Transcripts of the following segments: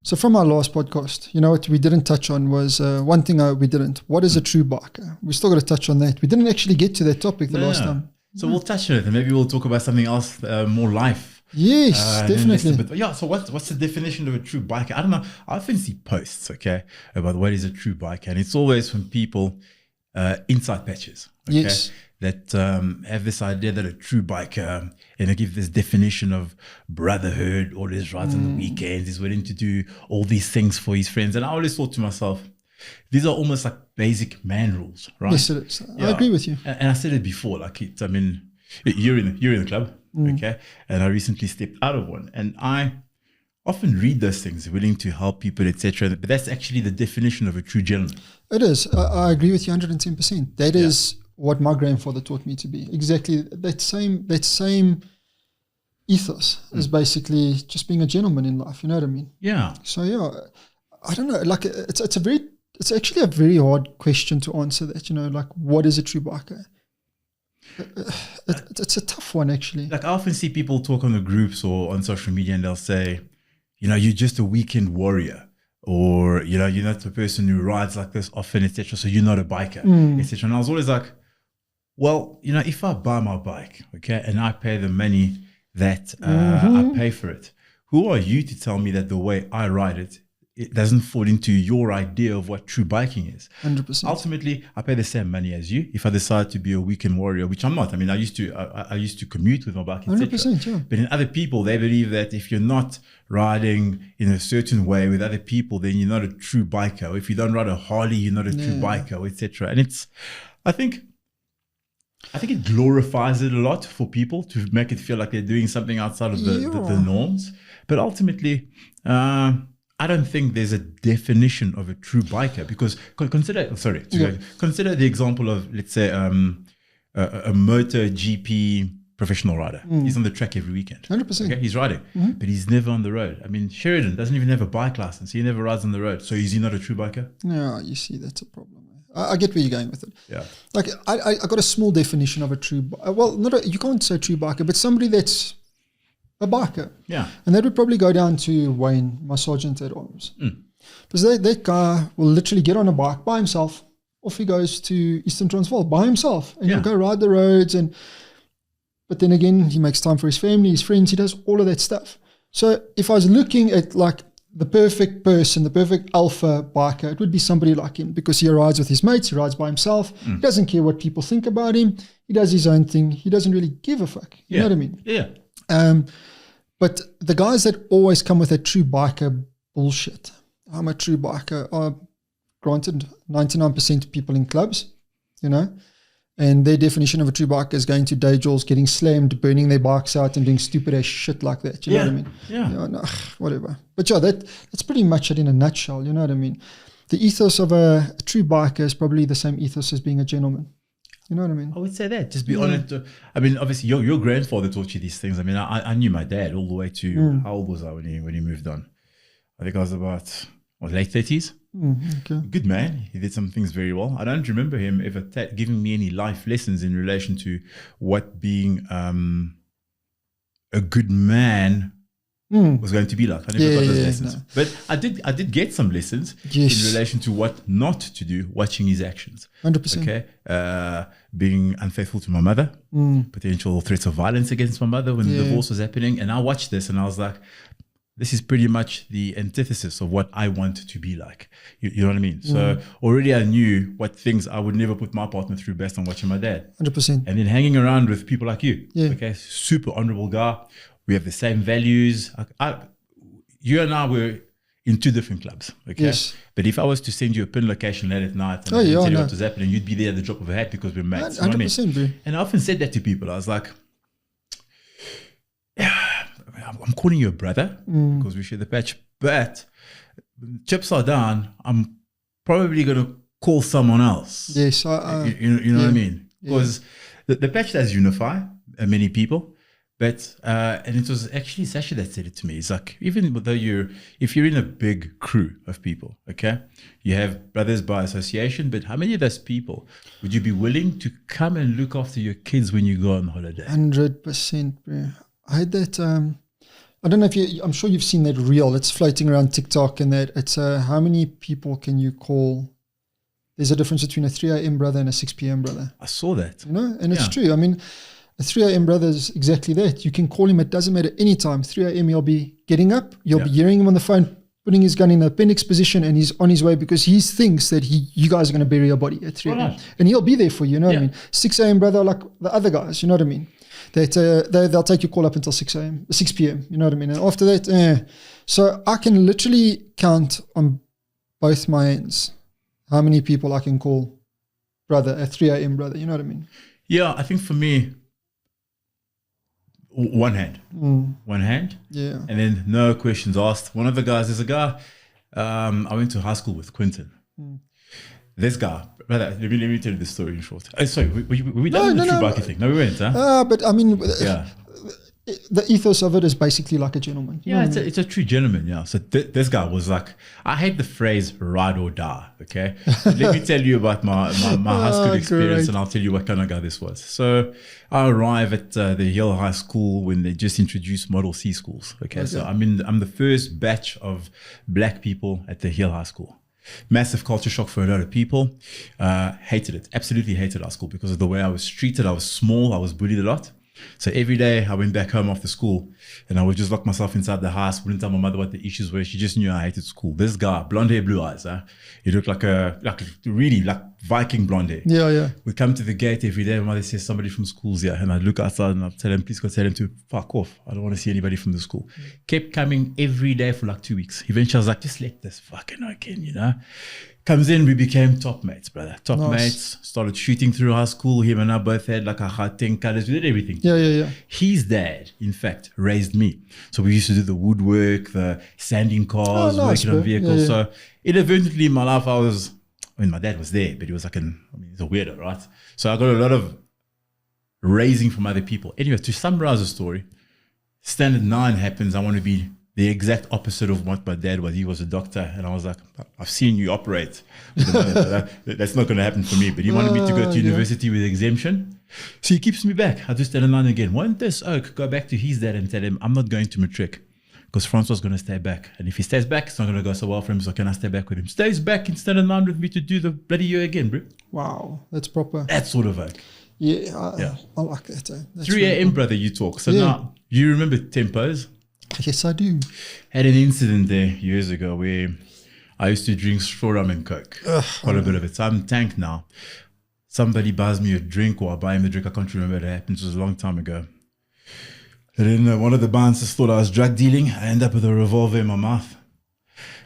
So from our last podcast, you know what we didn't touch on was one thing we didn't. What is a true biker? We still got to touch on that. We didn't actually get to that topic the last time. So we'll touch on it, and maybe we'll talk about something else, more life. Yes, definitely. But yeah, so what's the definition of a true biker? I don't know. I often see posts, okay, about what is a true biker, and it's always from people inside patches, okay, Yes. that have this idea that a true biker, and they give this definition of brotherhood, always rides on the weekends, he's willing to do all these things for his friends. And I always thought to myself, these are almost like basic man rules, right? Yes, it is. Yeah. I agree with you. And I said it before, like I mean, you're in the club, okay? And I recently stepped out of one, and I often read those things, willing to help people, etc. But that's actually the definition of a true gentleman. It is. I agree with you 110%. That is what my grandfather taught me to be. Exactly that same ethos is basically just being a gentleman in life. You know what I mean? Yeah. So yeah, I don't know. Like it's actually a very hard question to answer. That, you know, like, what is a true biker? It's a tough one, actually. Like, I often see people talk on the groups or on social media, and they'll say, you know, you're just a weekend warrior, or, you know, you're not the person who rides like this often, etc. So you're not a biker, etc. And I was always like, well, you know, if I buy my bike, okay, and I pay the money that I pay for it, who are you to tell me that the way I ride it, it doesn't fall into your idea of what true biking is? 100%. Ultimately, I pay the same money as you. If I decide to be a weekend warrior, which I'm not. I mean, I used to commute with my bike, etc. 100%, yeah. But in other people, they believe that if you're not riding in a certain way with other people, then you're not a true biker. Or if you don't ride a Harley, you're not a true biker, etc. And it's, I think it glorifies it a lot for people to make it feel like they're doing something outside of the norms. But ultimately, I don't think there's a definition of a true biker, because consider the example of, let's say, a motor GP professional rider. He's on the track every weekend. 100%. Okay, he's riding, but he's never on the road. I mean, Sheridan doesn't even have a bike license. He never rides on the road. So is he not a true biker? Yeah, you see, that's a problem. I get where you're going with it. Yeah. Like, I got a small definition of a true, you can't say true biker, but somebody that's a biker. Yeah. And that would probably go down to Wayne, my sergeant at arms. Because that guy will literally get on a bike by himself. Off he goes to Eastern Transvaal by himself. And he'll go ride the roads. But then again, he makes time for his family, his friends. He does all of that stuff. So if I was looking at like the perfect person, the perfect alpha biker, it would be somebody like him, because he rides with his mates. He rides by himself. He doesn't care what people think about him. He does his own thing. He doesn't really give a fuck. You know what I mean? Yeah. But the guys that always come with that true biker bullshit, I'm a true biker, are granted 99% of people in clubs, you know, and their definition of a true biker is going to day jewels, getting slammed, burning their bikes out and doing stupid ass shit like that. You know what I mean? Yeah. You know, no, whatever. But yeah, that's pretty much it in a nutshell. You know what I mean? The ethos of a true biker is probably the same ethos as being a gentleman. You know what I mean? I would say that. Just be honest. I mean, obviously, your grandfather taught you these things. I mean, I knew my dad all the way to, how old was I when he moved on? I think I was about late 30s. Okay. Good man. He did some things very well. I don't remember him ever giving me any life lessons in relation to what being a good man was going to be like. I never got those lessons. No. But I did get some lessons in relation to what not to do, watching his actions. 100%. Okay. Being unfaithful to my mother, potential threats of violence against my mother when the divorce was happening. And I watched this and I was like, this is pretty much the antithesis of what I want to be like. You know what I mean? So already I knew what things I would never put my partner through based on watching my dad. 100%. And then hanging around with people like you. Yeah. Okay. Super honorable guy. We have the same values. You and I were in two different clubs. Okay. Yes. But if I was to send you a pin location late at night and tell you what was happening, you'd be there at the drop of a hat because we're mates. 100%, you know what I mean? bro. And I often said that to people. I was like, I'm calling you a brother because we share the patch, but chips are down. I'm probably going to call someone else. Yes. You know what I mean? Because the patch does unify many people. But and it was actually Sasha that said it to me. It's like, even though if you're in a big crew of people, okay, you have brothers by association, but how many of those people would you be willing to come and look after your kids when you go on holiday? 100%, bro. I had that. I don't know if I'm sure you've seen that reel. It's floating around TikTok, and that it's how many people can you call? There's a difference between a 3 a.m. brother and a 6 p.m. brother. I saw that. You know, and it's true. I mean, a 3 a.m. brother is exactly that. You can call him. It doesn't matter any time. 3 a.m. He'll be getting up. You'll be hearing him on the phone, putting his gun in the appendix position, and he's on his way because he thinks that you guys are going to bury your body at 3 a.m. And he'll be there for you. You know what I mean? 6 a.m. brother, like the other guys. You know what I mean? That they'll take your call up until 6 p.m. You know what I mean? And after that, so I can literally count on both my hands how many people I can call brother at 3 a.m. brother. You know what I mean? Yeah, I think for me, one hand. Yeah. And then no questions asked. One of the guys, there's a guy I went to high school with, Quentin. This guy, brother, let me tell you the story in short. Sorry, we done the true biker thing? No, we went, huh? But I mean, the ethos of it is basically like a gentleman. It's a true gentleman, yeah. So this guy was like, I hate the phrase ride or die, okay? Let me tell you about my high school experience, and I'll tell you what kind of guy this was. So I arrive at the Hill High School when they just introduced Model C schools, okay? So I'm the first batch of black people at the Hill High School. Massive culture shock for a lot of people. Hated it, absolutely hated our school because of the way I was treated. I was small, I was bullied a lot. So every day I went back home after school and I would just lock myself inside the house, wouldn't tell my mother what the issues were. She just knew I hated school. This guy, blonde hair, blue eyes, he looked like really Viking blonde hair. Yeah. We come to the gate every day. My mother says somebody from school's here, and I look outside and I tell him, please go tell him to fuck off. I don't want to see anybody from the school. Kept coming every day for like 2 weeks. Eventually I was like, just let this fucking again, you know. Comes in, we became top mates, brother. Top mates, started shooting through high school. Him and I both had like a Gauteng colors. We did everything. Yeah. His dad, in fact, raised me. So we used to do the woodwork, the sanding cars, working on vehicles. So inadvertently in my life, my dad was there, but he was like he's a weirdo, right? So I got a lot of raising from other people. Anyway, to summarize the story, Standard 9 happens. I want to be the exact opposite of what my dad was. He was a doctor, and I was like, I've seen you operate. That's not going to happen for me. But he wanted me to go to university with exemption. So he keeps me back. I do Standard 9 again. Won't this oak go back to his dad and tell him, I'm not going to matric because Francois is going to stay back. And if he stays back, it's not going to go so well for him. So can I stay back with him? Stays back in Standard 9 with me to do the bloody year again, bro. Wow, that's proper. That sort of oak. Yeah, I like that. 3 a.m. cool. Brother, you talk. So now, you remember Tempos? Yes, I do. Had an incident there years ago where I used to drink straw rum and coke. Quite a bit of it. So I'm tanked now. Somebody buys me a drink or I buy him a drink. I can't remember what happened. It was a long time ago. And then one of the bouncers thought I was drug dealing. I end up with a revolver in my mouth.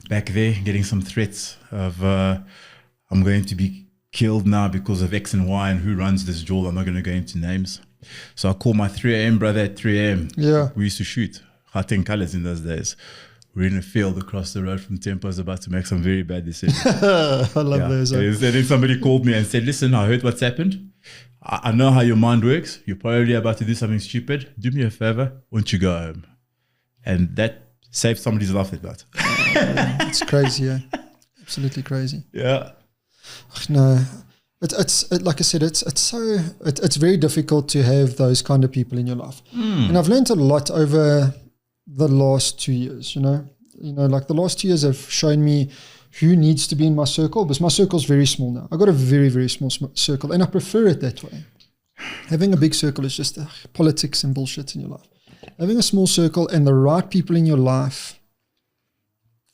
Back there, getting some threats of I'm going to be killed now because of X and Y and who runs this jail. I'm not going to go into names. So I call my 3 a.m. brother at 3 a.m. Yeah. We used to shoot Gauteng colors in those days. We're in a field across the road from Tempos, about to make some very bad decisions. I love those. And then somebody called me and said, listen, I heard what's happened. I know how your mind works. You're probably about to do something stupid. Do me a favor, won't you go home? And that saved somebody's life at that. It's crazy, yeah. Absolutely crazy. Yeah. No, it's like I said, it's very difficult to have those kind of people in your life. And I've learned a lot over the last 2 years, you know, like the last 2 years have shown me who needs to be in my circle, because my circle is very small now. I've got a very, very small circle, and I prefer it that way. Having a big circle is just politics and bullshit in your life. Having a small circle and the right people in your life,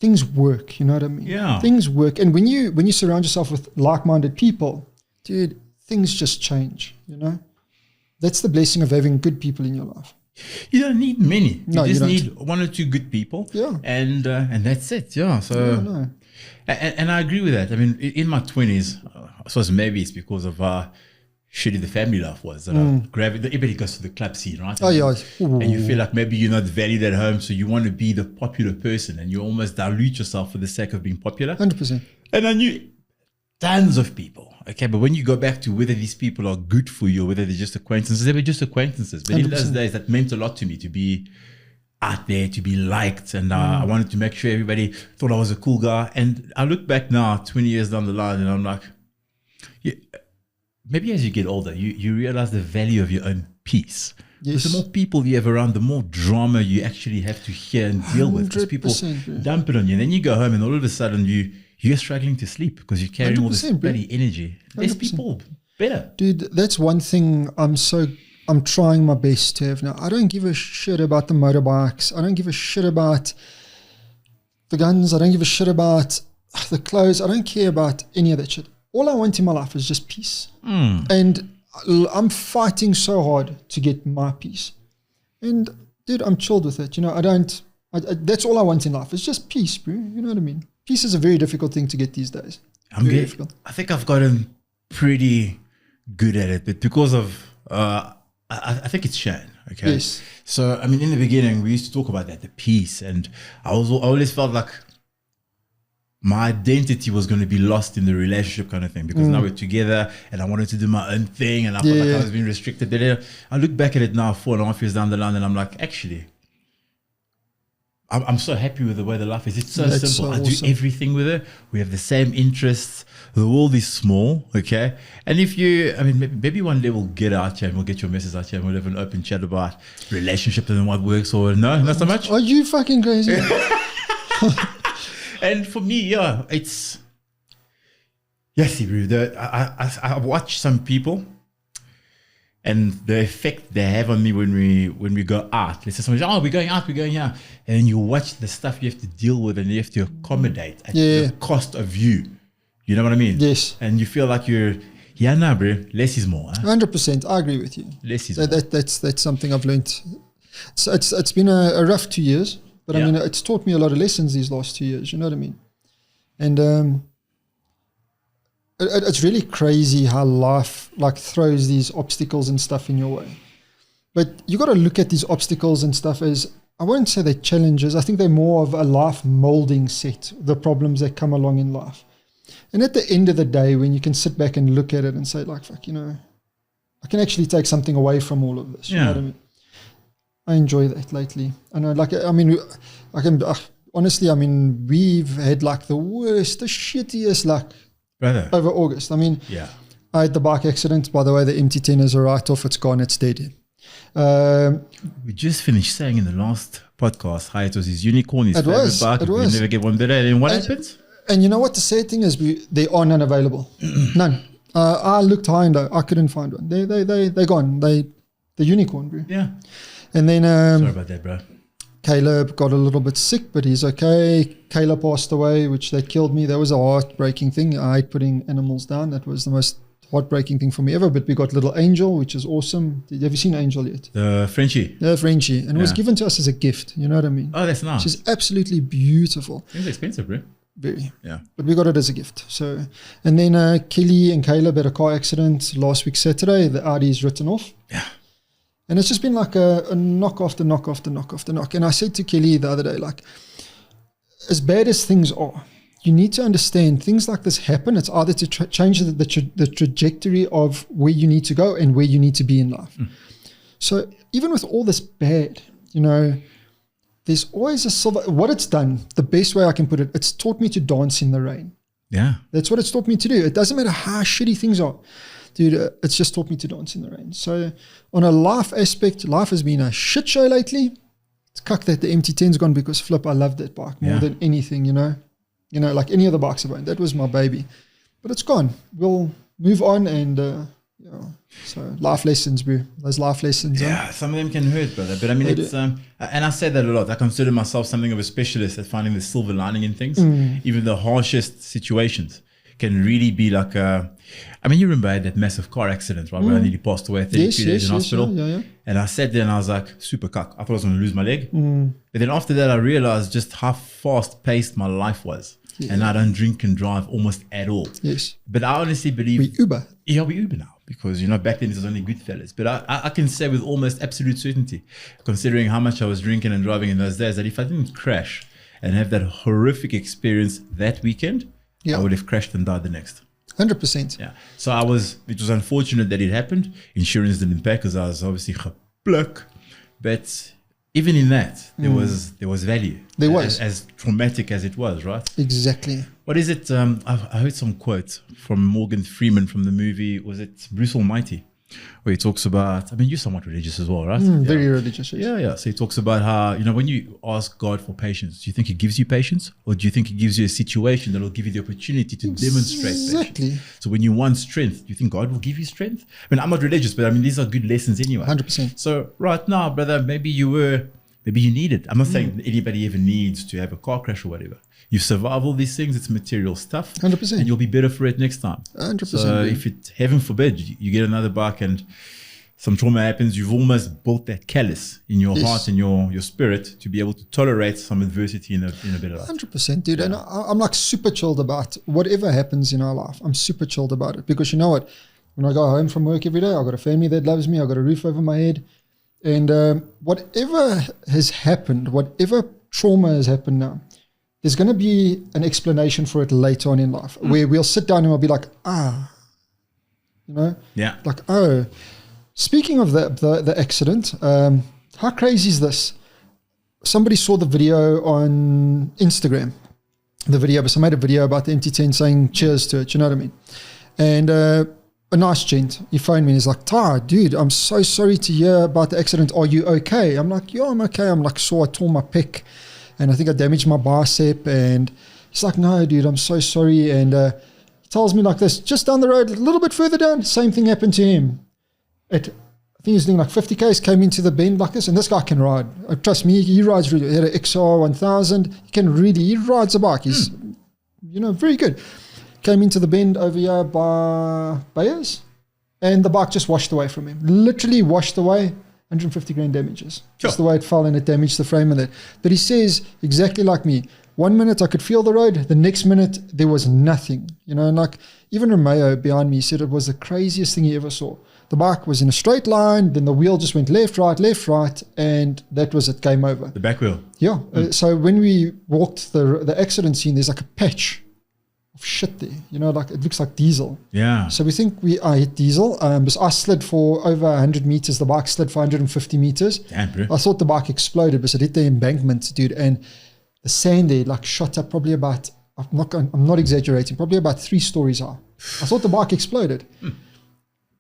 things work, you know what I mean? Yeah. Things work. And when you surround yourself with like-minded people, dude, things just change, you know? That's the blessing of having good people in your life. You don't need many. No, you just you need one or two good people. Yeah. And that's it. Yeah. So, and I agree with that. I mean, in my 20s, I suppose maybe it's because of shitty the family life was. That everybody goes to the club scene, right? And you feel like maybe you're not valued at home, so you want to be the popular person, and you almost dilute yourself for the sake of being popular. 100%. And I knew tons of people. Okay, but when you go back to whether these people are good for you or whether they're just acquaintances, they were just acquaintances. But 100%. In those days, that meant a lot to me, to be out there, to be liked. And I wanted to make sure everybody thought I was a cool guy. And I look back now, 20 years down the line, and I'm like, maybe as you get older, you realize the value of your own peace. Yes. The more people you have around, the more drama you actually have to hear and deal with. Because people 100%, dump it on you. And then you go home and all of a sudden you're struggling to sleep because you're carrying all this 100%, bro. bloody energy. Less 100%. people, better. Dude, that's one thing I'm trying my best to have now. I don't give a shit about the motorbikes. I don't give a shit about the guns. I don't give a shit about the clothes. I don't care about any of that shit. All I want in my life is just peace. And I'm fighting so hard to get my peace. And dude, I'm chilled with it. You know, that's all I want in life. It's just peace, bro. You know what I mean? Peace is a very difficult thing to get these days. Very difficult. I think I've gotten pretty good at it, but because of, I think it's Shane. Okay. Yes. So, I mean, in the beginning, we used to talk about that, the peace. And I always felt like my identity was going to be lost in the relationship kind of thing, because now we're together and I wanted to do my own thing and I felt like I was being restricted. But I look back at it now 4.5 years down the line and I'm like, actually, I'm so happy with the way the life is. It's so simple. So I awesome. do everything with it. We have the same interests. The world is small, okay? And if you, I mean, maybe one day we'll get out here and we'll get your message out here and we'll have an open chat about relationships and what works or no, not so much. Are you fucking crazy? And for me, yeah, it's, yes, bro. I watch some people and the effect they have on me when we go out. Let's say somebody, we're going out, we're going here. And then you watch the stuff you have to deal with and you have to accommodate at the cost of you. You know what I mean? Yes. And you feel like you're, bro, less is more. Huh? 100%. I agree with you. Less is more. That's something I've learned. It's been a rough 2 years, but I mean, it's taught me a lot of lessons these last 2 years. You know what I mean? And it's really crazy how life like throws these obstacles and stuff in your way. But you got to look at these obstacles and stuff as, I won't say they're challenges. I think they're more of a life molding set, the problems that come along in life. And at the end of the day, when you can sit back and look at it and say, like, fuck, you know, I can actually take something away from all of this. You know what I mean? I enjoy that lately. I know, like, I mean, I can, honestly, I mean, we've had like the shittiest luck over August. I mean, I had the bike accident. By the way, the MT10 is a write-off. It's gone. It's dead. We just finished saying in the last podcast how it was his unicorn, his favorite bike. We never get one better. And what happens? And you know what the sad thing is? They are none available. None. I looked high and low. I couldn't find one. They're gone. The unicorn, bro. Yeah. And then sorry about that, bro. Caleb got a little bit sick, but he's okay. Caleb passed away, which they killed me. That was a heartbreaking thing. I hate putting animals down. That was the most heartbreaking thing for me ever. But we got little Angel, which is awesome. Have you seen Angel yet? The Frenchie. Yeah, Frenchie. And it was given to us as a gift. You know what I mean? Oh, that's nice. She's absolutely beautiful. It's expensive, bro. Very. Yeah. But we got it as a gift. So, and then Kelly and Caleb had a car accident last week, Saturday. The Audi's written off. Yeah. And it's just been like a knock after knock after knock after knock. And I said to Kelly the other day, like, as bad as things are, you need to understand things like this happen. It's either to change the trajectory of where you need to go and where you need to be in life. So even with all this bad, you know, there's always a silver. What it's done, the best way I can put it, it's taught me to dance in the rain. Yeah. That's what it's taught me to do. It doesn't matter how shitty things are. Dude, it's just taught me to dance in the rain. So on a life aspect, life has been a shit show lately. It's cucked that the MT10's gone because flip, I love that bike more than anything, you know. You know, like any other bikes I've owned. That was my baby. But it's gone. We'll move on and, you know, so life lessons, bro. Those life lessons. Yeah, some of them can hurt, brother. But I mean, it's, and I say that a lot. I consider myself something of a specialist at finding the silver lining in things. Even the harshest situations can really be like I mean, you remember I had that massive car accident, right? Where I nearly passed away 32 days in hospital. Yeah. And I sat there and I was like, super cuck. I thought I was going to lose my leg. But then after that, I realized just how fast paced my life was. And I don't drink and drive almost at all. Yes. But I honestly believe... We Uber. Yeah, we Uber now. Because, you know, back then it was only Goodfellas. But I can say with almost absolute certainty, considering how much I was drinking and driving in those days, that if I didn't crash and have that horrific experience that weekend, I would have crashed and died the next. 100%. Yeah. So it was unfortunate that it happened. Insurance didn't pay because I was obviously gepluk. But even in that, there was value. There was. As traumatic as it was, right? Exactly. What is it? I heard some quote from Morgan Freeman from the movie, was it Bruce Almighty? where he talks about, I mean, you're somewhat religious as well, right? Very religious. Yes. Yeah. So he talks about how, when you ask God for patience, do you think he gives you patience? Or do you think he gives you a situation that will give you the opportunity to demonstrate patience? So when you want strength, do you think God will give you strength? I mean, I'm not religious, but I mean, these are good lessons anyway. 100%. So right now, brother, maybe you need it. I'm not saying anybody ever needs to have a car crash or whatever. You survive all these things, it's material stuff. 100%. And you'll be better for it next time. 100%. So if it, heaven forbid, you get another bike and some trauma happens, you've almost built that callus in your heart and your spirit to be able to tolerate some adversity in a better life. 100%, dude. Yeah. And I'm like super chilled about whatever happens in our life. I'm super chilled about it because you know what? When I go home from work every day, I've got a family that loves me. I've got a roof over my head. And whatever has happened, whatever trauma has happened now, there's going to be an explanation for it later on in life where we'll sit down and we'll be like, Yeah. Like, oh, speaking of the accident, how crazy is this? Somebody saw the video on Instagram, but I made a video about the MT10 saying cheers to it, you know what I mean? And a nice gent, he phoned me and he's like, Ty, dude, I'm so sorry to hear about the accident. Are you okay? I'm like, yeah, I'm okay. I'm like, I tore my pec and I think I damaged my bicep. And he's like, no, dude, I'm so sorry. And he tells me like this, just down the road, a little bit further down, same thing happened to him. I think he's doing like 50 Ks, came into the bend like this, and this guy can ride. Trust me, he rides really. He had an XR 1000. He rides a bike. He's, very good. Came into the bend over here by Bayers, and the bike just washed away from him. Literally washed away, 150 grand damages. Sure. Just the way it fell and it damaged the frame of that. But he says, exactly like me, 1 minute I could feel the road, the next minute there was nothing. And like even Romeo behind me said it was the craziest thing he ever saw. The bike was in a straight line, then the wheel just went left, right, and that was it, game over. The back wheel. Yeah. So when we walked the accident scene, there's like a patch of shit there. Like it looks like diesel. Yeah. So we think I hit diesel. Because I slid for over 100 meters. The bike slid for 150 meters. Damn, bro. I thought the bike exploded, but it hit the embankment, dude. And the sand there like shot up probably about, I'm not exaggerating, probably about 3 stories high. I thought the bike exploded.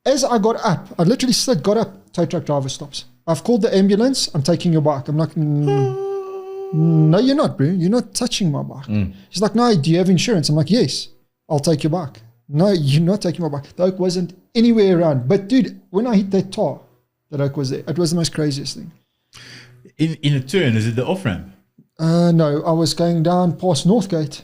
As I got up, I literally got up, tow truck driver stops. I've called the ambulance, I'm taking your bike. I'm like, no, you're not, bro. You're not touching my bike. He's like, no, do you have insurance? I'm like, yes, I'll take your bike. No, you're not taking my bike. The oak wasn't anywhere around. But dude, when I hit that tar, that oak was there. It was the most craziest thing. In a turn, is it the off-ramp? No, I was going down past Northgate.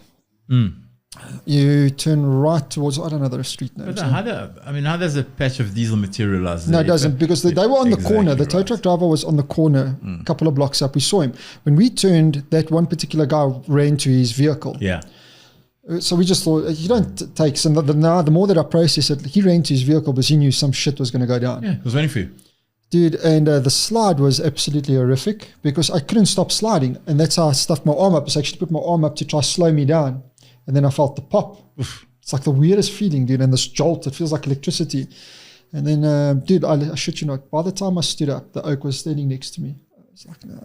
You turn right towards, I don't know the street name. But how does a patch of diesel materialize? No, it doesn't, because they were on the corner. The tow truck driver was on the corner a couple of blocks up. We saw him. When we turned, that one particular guy ran to his vehicle. Yeah. So we just thought, you don't take, so the more that I process it, he ran to his vehicle because he knew some shit was going to go down. Yeah, it was waiting for you. Dude, and the slide was absolutely horrific because I couldn't stop sliding. And that's how I stuffed my arm up. So I actually put my arm up to try to slow me down. And then I felt the pop. Oof. It's like the weirdest feeling, dude. And this jolt, it feels like electricity. And then, dude, I shit you not, by the time I stood up, the oak was standing next to me. I was like, no.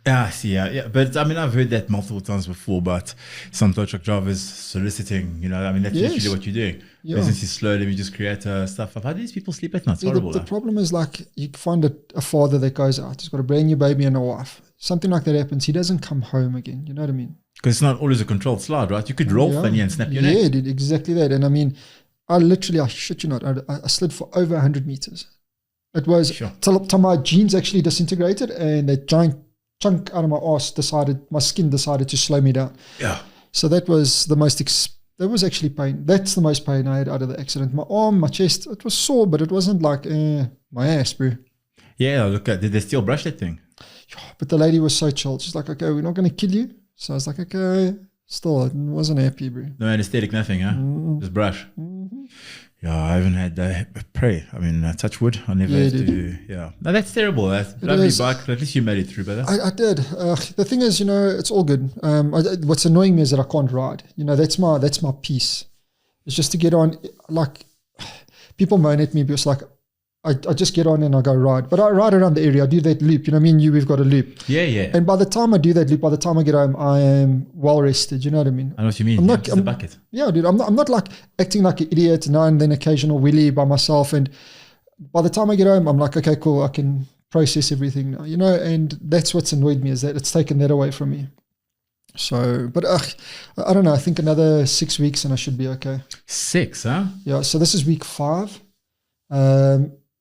Yeah. But I mean, I've heard that multiple times before about some tow truck drivers soliciting, that's literally what you're doing. Yeah. Business is slow, let me just create stuff. How do these people sleep at night? It's horrible. The problem is like, you find a father that goes out, he's got a brand new baby and a wife. Something like that happens, he doesn't come home again. You know what I mean? Because it's not always a controlled slide, right? You could roll funny and snap your neck. Yeah, dude, exactly that. And I mean, I shit you not, I slid for over 100 meters. It was till my jeans actually disintegrated and that giant chunk out of my ass my skin decided to slow me down. Yeah. So that was the most, that was actually pain. That's the most pain I had out of the accident. My arm, my chest, it was sore, but it wasn't like my ass, bro. Yeah, look, did they still brush that thing? But the lady was so chilled. She's like, okay, we're not going to kill you. So I was like, okay. Still, I wasn't happy, bro. No anesthetic, nothing, huh? Just brush. Yeah, I haven't had that. Pray. I mean, touch wood. I never had to. Yeah. No, that's terrible. That's lovely bike. At least you made it through, brother. I did. The thing is, it's all good. What's annoying me is that I can't ride. That's my peace. It's just to get on. Like, people moan at me because, like, I just get on and I go ride. But I ride around the area. I do that loop. You know what I mean? We've got a loop. Yeah. And by the time I do that loop, by the time I get home, I am well rested. You know what I mean? I know what you mean. I'm the bucket. Yeah, dude. I'm not like acting like an idiot now and then occasional wheelie by myself. And by the time I get home, I'm like, okay, cool, I can process everything now, and that's what's annoyed me, is that it's taken that away from me. So, but I don't know, I think another 6 weeks and I should be okay. 6, huh? Yeah, so this is week 5.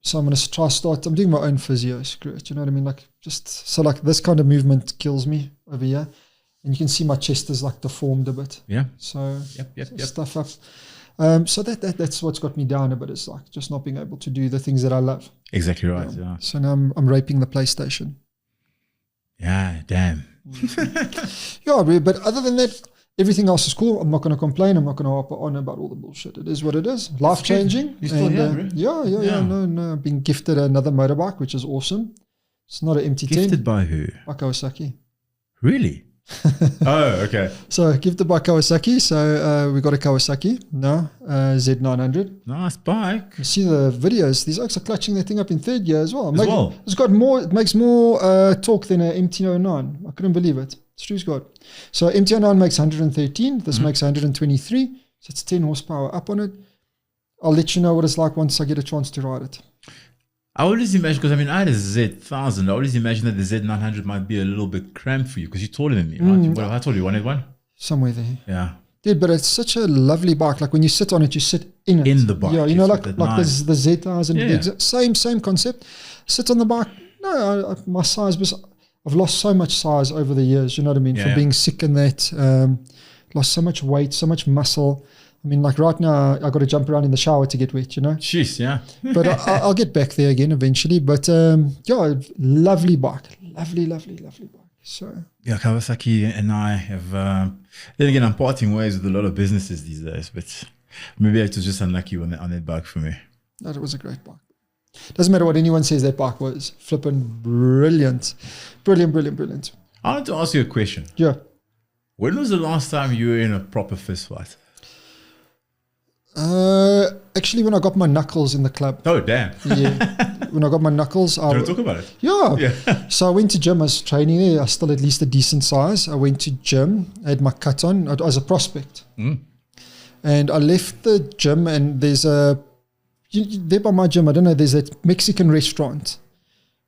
So I'm going to start, I'm doing my own physio, screw it, you know what I mean? Like, so this kind of movement kills me over here. And you can see my chest is like deformed a bit. Yeah. So, yep. Stuff up. So that's what's got me down a bit, is like just not being able to do the things that I love. Exactly right. Yeah. So now I'm raping the PlayStation. Yeah, damn. Yeah, but other than that, everything else is cool. I'm not going to complain. I'm not going to harp on about all the bullshit. It is what it is. Life changing. You still here, bro? Yeah. No. I've been gifted another motorbike, which is awesome. It's not an MT10. Gifted by who? By Kawasaki. Really? Oh, okay. So gifted by Kawasaki. So we got a Kawasaki now, Z900. Nice bike. You see the videos. These oaks are clutching that thing up in third gear as well. It's got more. It makes more torque than a MT-09. I couldn't believe it. It's true as God. So MT-09 makes 113. This makes 123. So it's 10 horsepower up on it. I'll let you know what it's like once I get a chance to ride it. I always imagine, because I had a Z1000. I always imagine that the Z900 might be a little bit cramped for you because you're taller than me, right? What I told you, 181? Somewhere there. Yeah. Dude, but it's such a lovely bike. Like when you sit on it, you sit in it. In the bike. Yeah, like the Z1000. Same concept. Sit on the bike. No, my size was... I've lost so much size over the years, you know what I mean? For being sick and that. Lost so much weight, so much muscle. I mean, like right now, I got to jump around in the shower to get wet, Jeez, yeah. But I'll get back there again eventually. But lovely bike. Lovely bike. So yeah, Kawasaki and I have, then again, I'm parting ways with a lot of businesses these days, but maybe I was just unlucky on that bike for me. No, it was a great bike. Doesn't matter what anyone says, that bike was flipping brilliant. Brilliant. I want to ask you a question. Yeah. When was the last time you were in a proper fist fight? Actually, when I got my knuckles in the club. Oh, damn. Yeah. When I got my knuckles. Do you want to talk about it? Yeah. So I went to gym. I was training there. I was still at least a decent size. I went to gym. I had my cut on. I was a prospect. And I left the gym, and there's there by my gym, I don't know, there's that Mexican restaurant.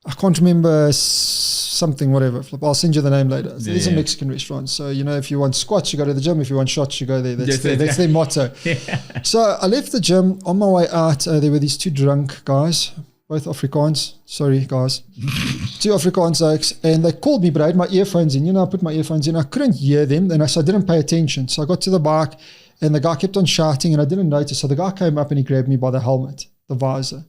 I can't remember something, whatever. I'll send you the name later. There's a Mexican restaurant. So, if you want squats, you go to the gym. If you want shots, you go there. That's their motto. So I left the gym. On my way out, there were these 2 drunk guys, both Afrikaans. Sorry, guys. 2 Afrikaans oaks. And they called me, but I had my earphones in. I put my earphones in. I couldn't hear them. And I didn't pay attention. So I got to the bike, and the guy kept on shouting, and I didn't notice. So the guy came up and he grabbed me by the helmet, the visor.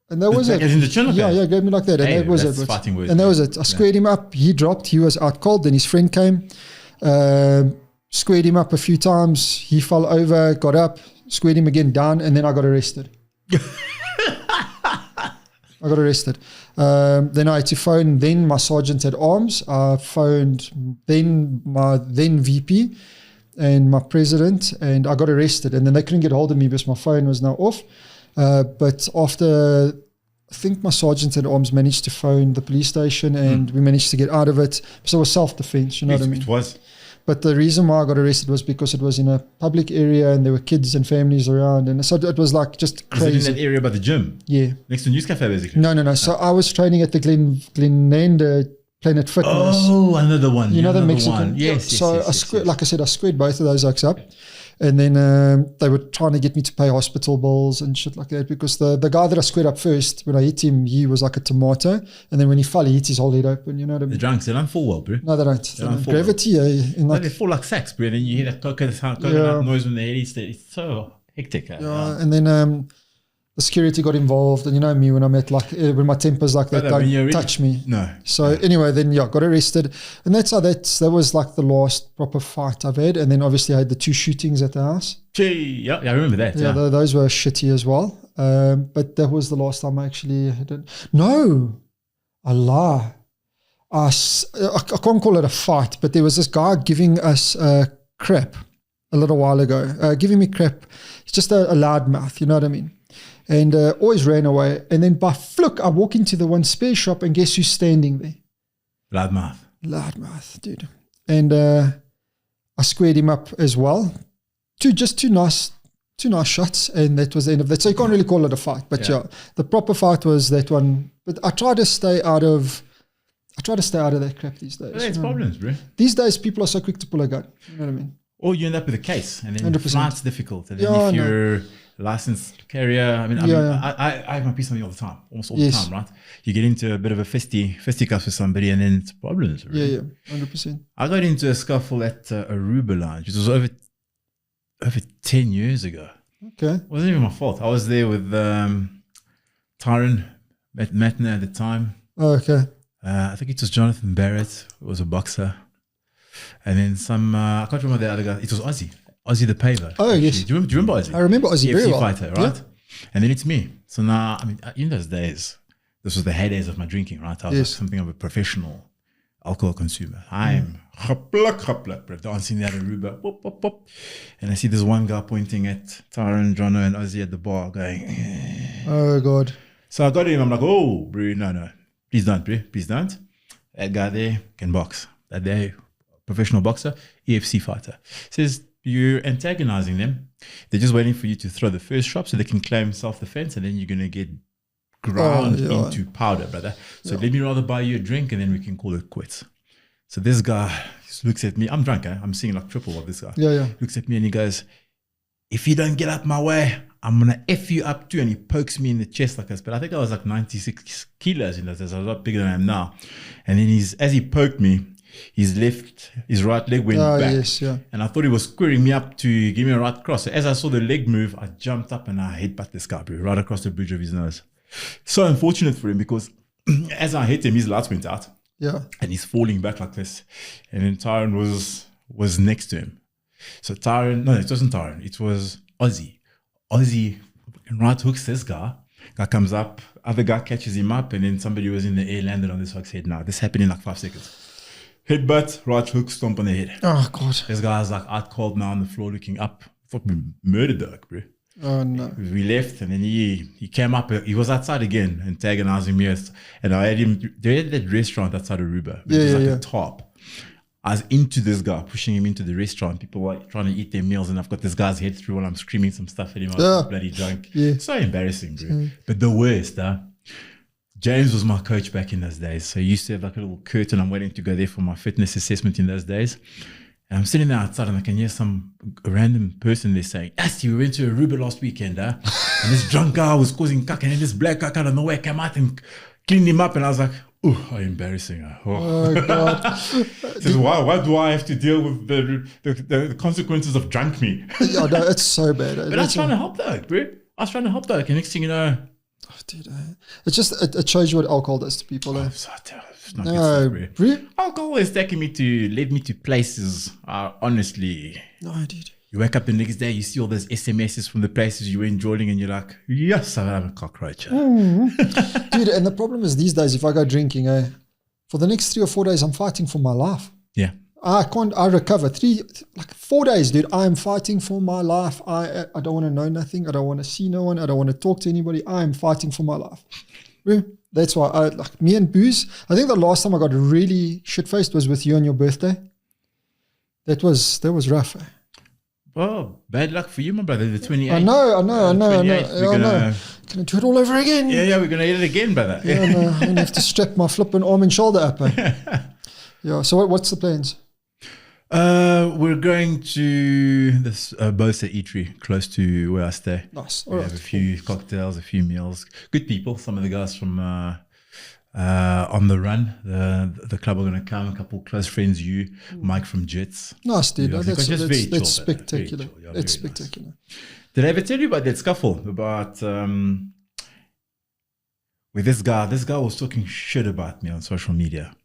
And that was it. In the chin, yeah, grabbed me like that. And that was it. Fighting words, and that was it. I squared him up. He dropped. He was out cold. Then his friend came, squared him up a few times. He fell over, got up, squared him again, down, and then I got arrested. Then I had to phone my sergeant at arms. I phoned my VP and my president, and I got arrested. And then they couldn't get hold of me because my phone was now off. But after, I think my sergeant at arms managed to phone the police station, and we managed to get out of it. So it was self-defense, you know what I mean? It was. But the reason why I got arrested was because it was in a public area and there were kids and families around. And so it was like just crazy. Was it in that area by the gym? Yeah. Next to News Cafe, basically? No. So I was training at the Glenanda Planet Fitness. Oh, another one. You know the Mexican? One. Yes. Like I said, I squared both of those oaks up. And then they were trying to get me to pay hospital bills and shit like that, because the guy that I squared up first, when I hit him, he was like a tomato. And then when he fell, he hit his whole head open, you know what I mean? The drunks, they don't fall well, bro. No, they don't. Gravity. They fall like sacks, bro. And then you hear that coconut noise when they hit. It's so hectic. And then the security got involved, and you know me, when I'm at when my temper's like that, don't touch me. No. So anyway, then got arrested, and that was like the last proper fight I've had. And then obviously I had the 2 shootings at the house. Yeah, I remember that. Yeah, those were shitty as well. But that was the last time I actually had it. No, I lie. I can't call it a fight, but there was this guy giving us crap a little while ago, giving me crap. It's just a loud mouth, you know what I mean? And always ran away. And then by fluke, I walk into the one spare shop, and guess who's standing there? Loudmouth, dude. And I squared him up as well. Two 2 nice shots, and that was the end of that. So you can't really call it a fight, but yeah, the proper fight was that one. But I try to stay out of that crap these days. It's problems, bro. These days, people are so quick to pull a gun. You know what I mean? Or you end up with a case, and then 100%. the flight's difficult. And then if you're a licensed carrier, I have my piece on me all the time, almost all the time, right? You get into a bit of a fisticuffs with somebody, and then it's problems. Really. 100%. I got into a scuffle at Aruba Lounge. It was over 10 years ago. Okay. It wasn't even my fault. I was there with Tyron Matner at the time. Oh, okay. I think it was Jonathan Barrett, who was a boxer. And then some, I can't remember the other guy. It was Ozzy the Paver. Oh, actually. yes. Do you remember Ozzy? I remember Ozzy very well. fighter, right? Yeah. And then it's me. So now, I mean, in those days, this was the heydays of my drinking, right? I was like something of a professional alcohol consumer. I'm hoplak, bro, dancing there at Aruba. Whoop, whoop, whoop. And I see this one guy pointing at Tyron, Jono, and Ozzy at the bar going, oh, God. So I got him. I'm like, oh, bro, no. Please don't, bro. Please don't. That guy there can box. That there, professional boxer, EFC fighter. Says you're antagonizing them. They're just waiting for you to throw the first shot so they can claim self-defense, and then you're going to get ground into powder, brother. So let me rather buy you a drink, and then we can call it quits. So this guy looks at me. I'm drunk, eh? I'm seeing like triple of this guy. Yeah. Looks at me and he goes, if you don't get out my way, I'm going to F you up too. And he pokes me in the chest like this. But I think I was like 96 kilos in those days. I was a lot bigger than I am now. And then as he poked me, his right leg went back. Yes, yeah. And I thought he was squaring me up to give me a right cross. So as I saw the leg move, I jumped up and I headbutt this guy, bro, right across the bridge of his nose. So unfortunate for him because as I hit him, his lights went out. Yeah. And he's falling back like this. And then Tyron was next to him. So Tyron, no, it wasn't Tyron. It was Ozzy. Ozzy right hooks this guy. Guy comes up. Other guy catches him up. And then somebody who was in the air landed on this hook's head. Now, this happened in like 5 seconds. Headbutt, right hook, stomp on the head. Oh, God. This guy's like out cold now on the floor looking up. Fucking murdered dog, bro. Oh, no. We left and then he came up. He was outside again, antagonizing me. And I had him. They had that restaurant outside Aruba. It was like a top. I was into this guy, pushing him into the restaurant. People were trying to eat their meals, and I've got this guy's head through while I'm screaming some stuff at him. I was bloody drunk. Yeah. So embarrassing, bro. But the worst, James was my coach back in those days. So he used to have like a little curtain. I'm waiting to go there for my fitness assessment in those days. And I'm sitting there outside and I can hear some random person there saying, Asti, we went to Aruba last weekend, And this drunk guy was causing cack, and then this black guy out of nowhere came out and cleaned him up. And I was like, oh, how embarrassing. Oh, God. Says, why do I have to deal with the consequences of drunk me? Yeah, no, it's so bad. But I was trying to help though, bro. I was trying to help though. And next thing you know, dude, it's just, it shows you what alcohol does to people. It's not good stuff, really? Alcohol is taking led me to places, honestly. No, dude. You wake up the next day, you see all those SMSs from the places you were enjoying, and you're like, yes, I'm a cockroach. Dude, and the problem is these days, if I go drinking, for the next 3 or 4 days, I'm fighting for my life. Yeah. I recover 4 days, dude. I'm fighting for my life. I don't want to know nothing. I don't want to see no one. I don't want to talk to anybody. I'm fighting for my life. That's why me and booze. I think the last time I got really shit-faced was with you on your birthday. That was rough. Oh, bad luck for you, my brother. The 28th. I know. Can I do it all over again? Yeah, we're going to hit it again, brother. Yeah, no, I'm going to have to strap my flipping arm and shoulder up. Yeah, so what's the plans? We're going to this Bosa Eatery close to where I stay. Nice. We have a few cocktails, a few meals. Good people. Some of the guys from On the Run, the club are going to come. A couple close friends, Mike from Jets. Nice, dude. That's spectacular. It's spectacular. Nice. Did I ever tell you about that scuffle about with this guy? This guy was talking shit about me on social media.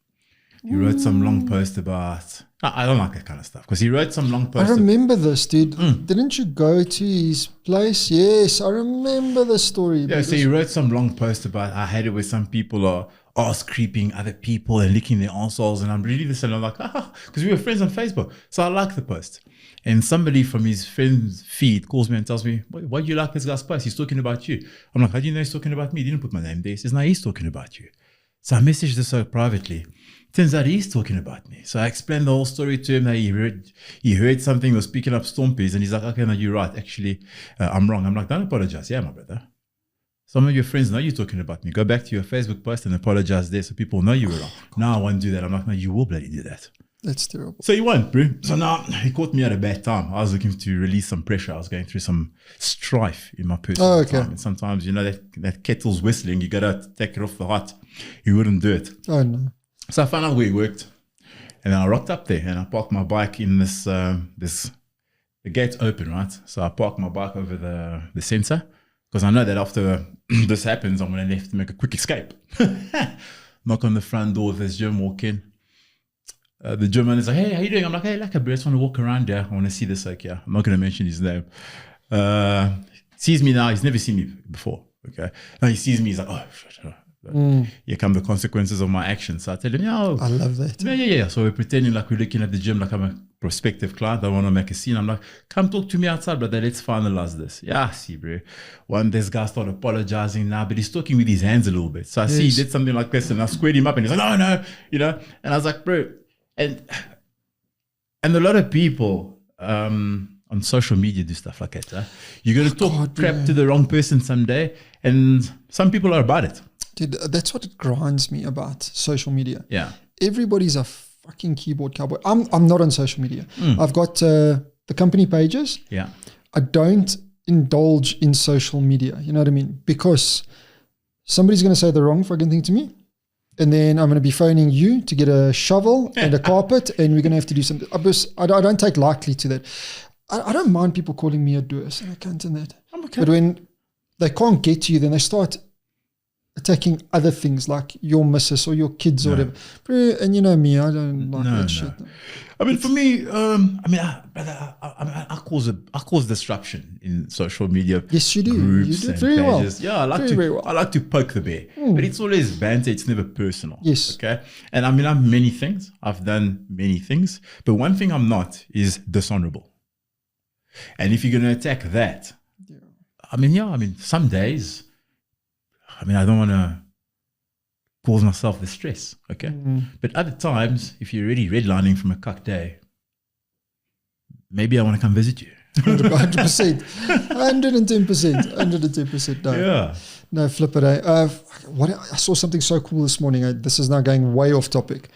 He wrote some long post about... I don't like that kind of stuff because he wrote some long post. I remember this, dude. Didn't you go to his place? Yes, I remember the story. Yeah, so he wrote some long post about I hate it when some people are ass creeping other people and licking their arseholes. And I'm reading this and I'm like, because we were friends on Facebook. So I like the post. And somebody from his friend's feed calls me and tells me, why do you like this guy's post? He's talking about you. I'm like, how do you know he's talking about me? He didn't put my name there. He says, no, he's talking about you. So I messaged this so privately. turns out he's talking about me. So I explained the whole story to him that he heard something, was picking up stompies, and he's like, okay, no, you're right. Actually, I'm wrong. I'm like, don't apologize. Yeah, my brother. Some of your friends know you're talking about me. Go back to your Facebook post and apologize there so people know you were wrong. No, I won't do that. I'm like, no, you will bloody do that. That's terrible. So he won't, bro. So now he caught me at a bad time. I was looking to release some pressure. I was going through some strife in my personal time. And sometimes, you know, that kettle's whistling. You got to take it off the hot. He wouldn't do it. Oh, no. So I found out where he worked. And then I rocked up there and I parked my bike in the gate's open, right? So I parked my bike over the sensor because I know that after this happens, I'm going to have to make a quick escape. Knock on the front door of this gym, walk in. The gym man is like, hey, how you doing? I'm like, hey, like, bro, I just want to walk around there. I want to see this. Like, yeah, I'm not going to mention his name. Sees me now. He's never seen me before. Okay. Now he sees me. He's like, oh, shit. Here come the consequences of my actions. So I tell him, yeah, I love that. Yeah. So we're pretending like we're looking at the gym like I'm a prospective client. I want to make a scene. I'm like, come talk to me outside, brother. Let's finalize this. Yeah, see, bro. This guy started apologizing now, but he's talking with his hands a little bit. So I see he did something like this, and I squared him up, and he's like, oh no, you know. And I was like, bro, and a lot of people on social media do stuff like that. Huh? You're gonna talk crap to the wrong person someday, and some people are about it. Dude, that's what it grinds me about social media. Yeah. Everybody's a fucking keyboard cowboy. I'm not on social media. I've got the company pages. Yeah. I don't indulge in social media. You know what I mean? Because somebody's going to say the wrong fucking thing to me. And then I'm going to be phoning you to get a shovel and a carpet, and we're going to have to do something. I don't take lightly to that. I don't mind people calling me a doers, and I can't do that. I'm okay. But when they can't get to you, then they start attacking other things like your missus or your kids or whatever. And you know me, I don't like that shit. I mean, for me, I cause disruption in social media. Yes, you do. Groups you do very pages. well. Yeah, I like to poke the bear, but it's always banter. It's never personal. Yes. Okay. And I mean, I'm many things. I've done many things, but one thing I'm not is dishonorable. And if you're going to attack that, I mean, some days. I mean, I don't want to cause myself the stress, okay? But other times, if you're already redlining from a cuck day, maybe I want to come visit you. 100%. 110%. No. Yeah. No, flip it. I saw something so cool this morning. This is now going way off topic.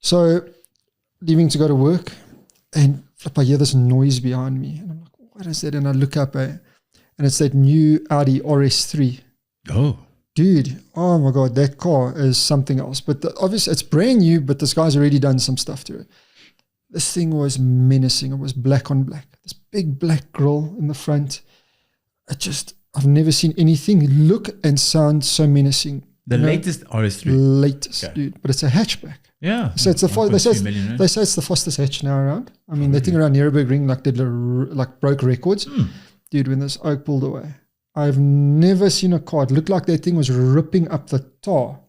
So, leaving to go to work, and flip, I hear this noise behind me. And I'm like, what is that? And I look up, and it's that new Audi RS3. Oh. Dude, oh my God, that car is something else. But obviously, it's brand new, but this guy's already done some stuff to it. This thing was menacing. It was black on black. This big black grille in the front. I've never seen anything look and sound so menacing. The latest RS3? Latest, dude. But it's a hatchback. Yeah. So it's they say it's the fastest hatch now around. I mean, they think around Nürburgring broke records. Dude, when this oak pulled away, I've never seen a car. It looked like that thing was ripping up the tar.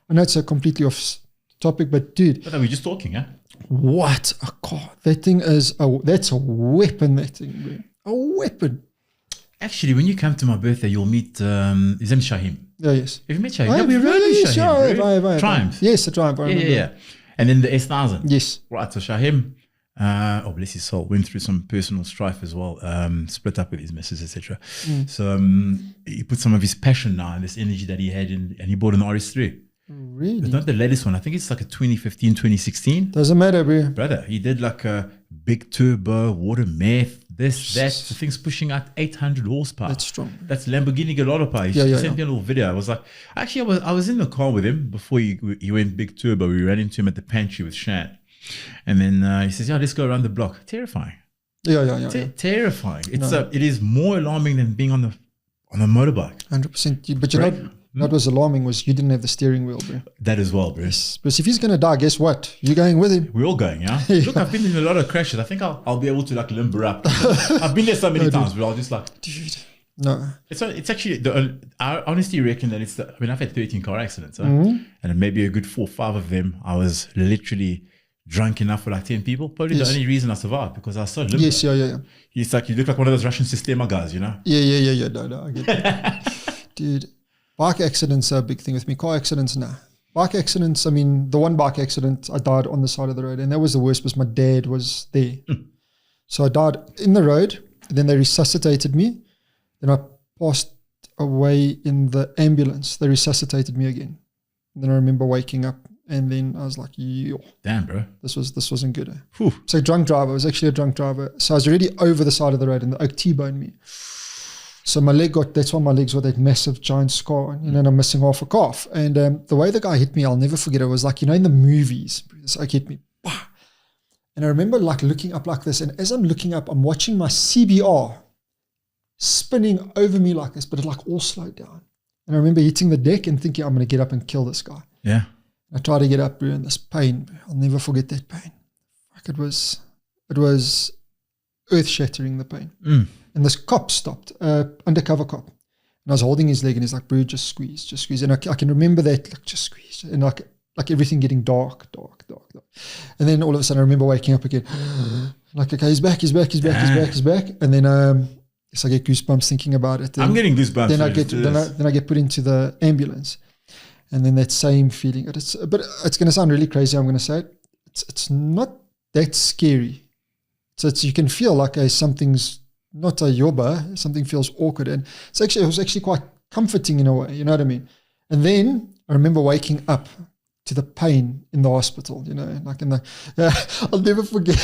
I know it's a completely off topic, but dude. But we're just talking, huh? What a car. That thing that's a weapon, that thing, bro. A weapon. Actually, when you come to my birthday, you'll meet, his name is Shahim. Oh, yes. Have you met Shahim? We rode Shahim. Triumph. Yes, the Triumph. Yeah. And then the S1000. Yes. Right, so Shahim, bless his soul, went through some personal strife as well, split up with his missus, etc. So he put some of his passion now and this energy that he had and he bought an RS3. Really? It's not the latest one. I think it's like a 2015, 2016. Doesn't matter, bro. Brother, he did like a big turbo, water meth, this, that. The thing's pushing out 800 horsepower. That's strong. That's Lamborghini Gallardo power. He sent me a little video. I was like, actually, I was in the car with him before he went big turbo. We ran into him at the pantry with Shan. And then he says, let's go around the block. Terrifying. Yeah. Terrifying. It is more alarming than being on a motorbike. 100%. But you know what was alarming was you didn't have the steering wheel, bro. That as well, bro. Yes. But if he's going to die, guess what? You're going with him. We're all going, yeah? Look, I've been in a lot of crashes. I think I'll be able to like limber up. I've been there so many times, but I'll just like... Dude, no. It's actually... I honestly reckon that I've had 13 car accidents, and maybe a good 4 or 5 of them, I was literally drunk enough for like 10 people. Probably the only reason I survived because I was so limber. Yes, yeah. It's like you look like one of those Russian Sistema guys, you know? Yeah. No, I get that. Dude, bike accidents are a big thing with me. Car accidents, nah. bike accidents, I mean, the one bike accident, I died on the side of the road. And that was the worst because my dad was there. So I died in the road. Then they resuscitated me. Then I passed away in the ambulance. They resuscitated me again. And then I remember waking up. And then I was like, yo. Damn, bro. This wasn't good. So drunk driver. I was actually a drunk driver. So I was already over the side of the road and the oak T-boned me. So my leg that's why my legs got that massive giant scar, and I'm missing half a calf. And the way the guy hit me, I'll never forget it. It was like, in the movies, this oak hit me. Bah! And I remember like looking up like this. And as I'm looking up, I'm watching my CBR spinning over me like this, but it like all slowed down. And I remember hitting the deck and thinking, I'm going to get up and kill this guy. Yeah. I tried to get up, bro, and this pain, bro, I'll never forget that pain. Like it was earth-shattering, the pain. And this cop stopped, undercover cop. And I was holding his leg and he's like, bro, just squeeze. And I can remember that, like, just squeeze. And like everything getting dark. And then all of a sudden I remember waking up again. Like, okay, he's back. And then so I get goosebumps thinking about it. I'm getting goosebumps. Then I get put into the ambulance. And then that same feeling. But it's going to sound really crazy, I'm going to say it. It's not that scary. So you can feel like something's not a yobba, something feels awkward. And it was actually quite comforting in a way, you know what I mean? And then I remember waking up to the pain in the hospital, like in the, I'll never forget,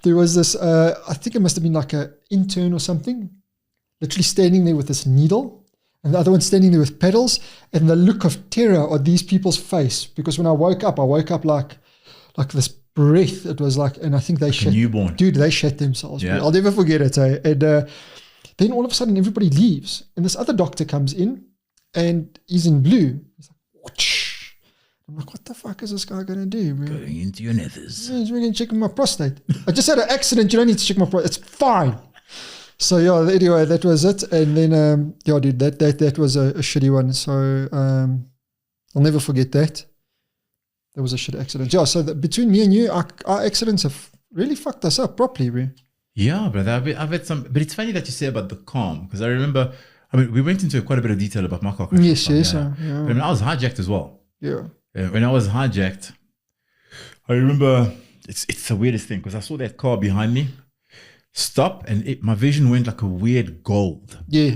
there was this, I think it must have been like an intern or something, literally standing there with this needle. And the other one standing there with pedals, and the look of terror on these people's face. Because when I woke up like this breath. It was like, and I think they shit. Newborn. Dude, they shit themselves. Yeah. I'll never forget it. And then all of a sudden everybody leaves. And this other doctor comes in and he's in blue. He's like, whoosh. I'm like, what the fuck is this guy going to do, bro? Going into your nethers. Yeah, he's going to check my prostate. I just had an accident. You don't need to check my prostate. It's fine. So yeah, anyway, that was it. And then, dude, that was a shitty one. So I'll never forget that. That was a shit accident. Yeah, so between me and you, our accidents have really fucked us up properly, bro. Yeah, brother. I've had some, but it's funny that you say about the calm, because I remember, we went into quite a bit of detail about my car crash. Yes. But I was hijacked as well. Yeah. When I was hijacked, I remember, it's the weirdest thing, because I saw that car behind me stop, and my vision went like a weird gold. Yeah.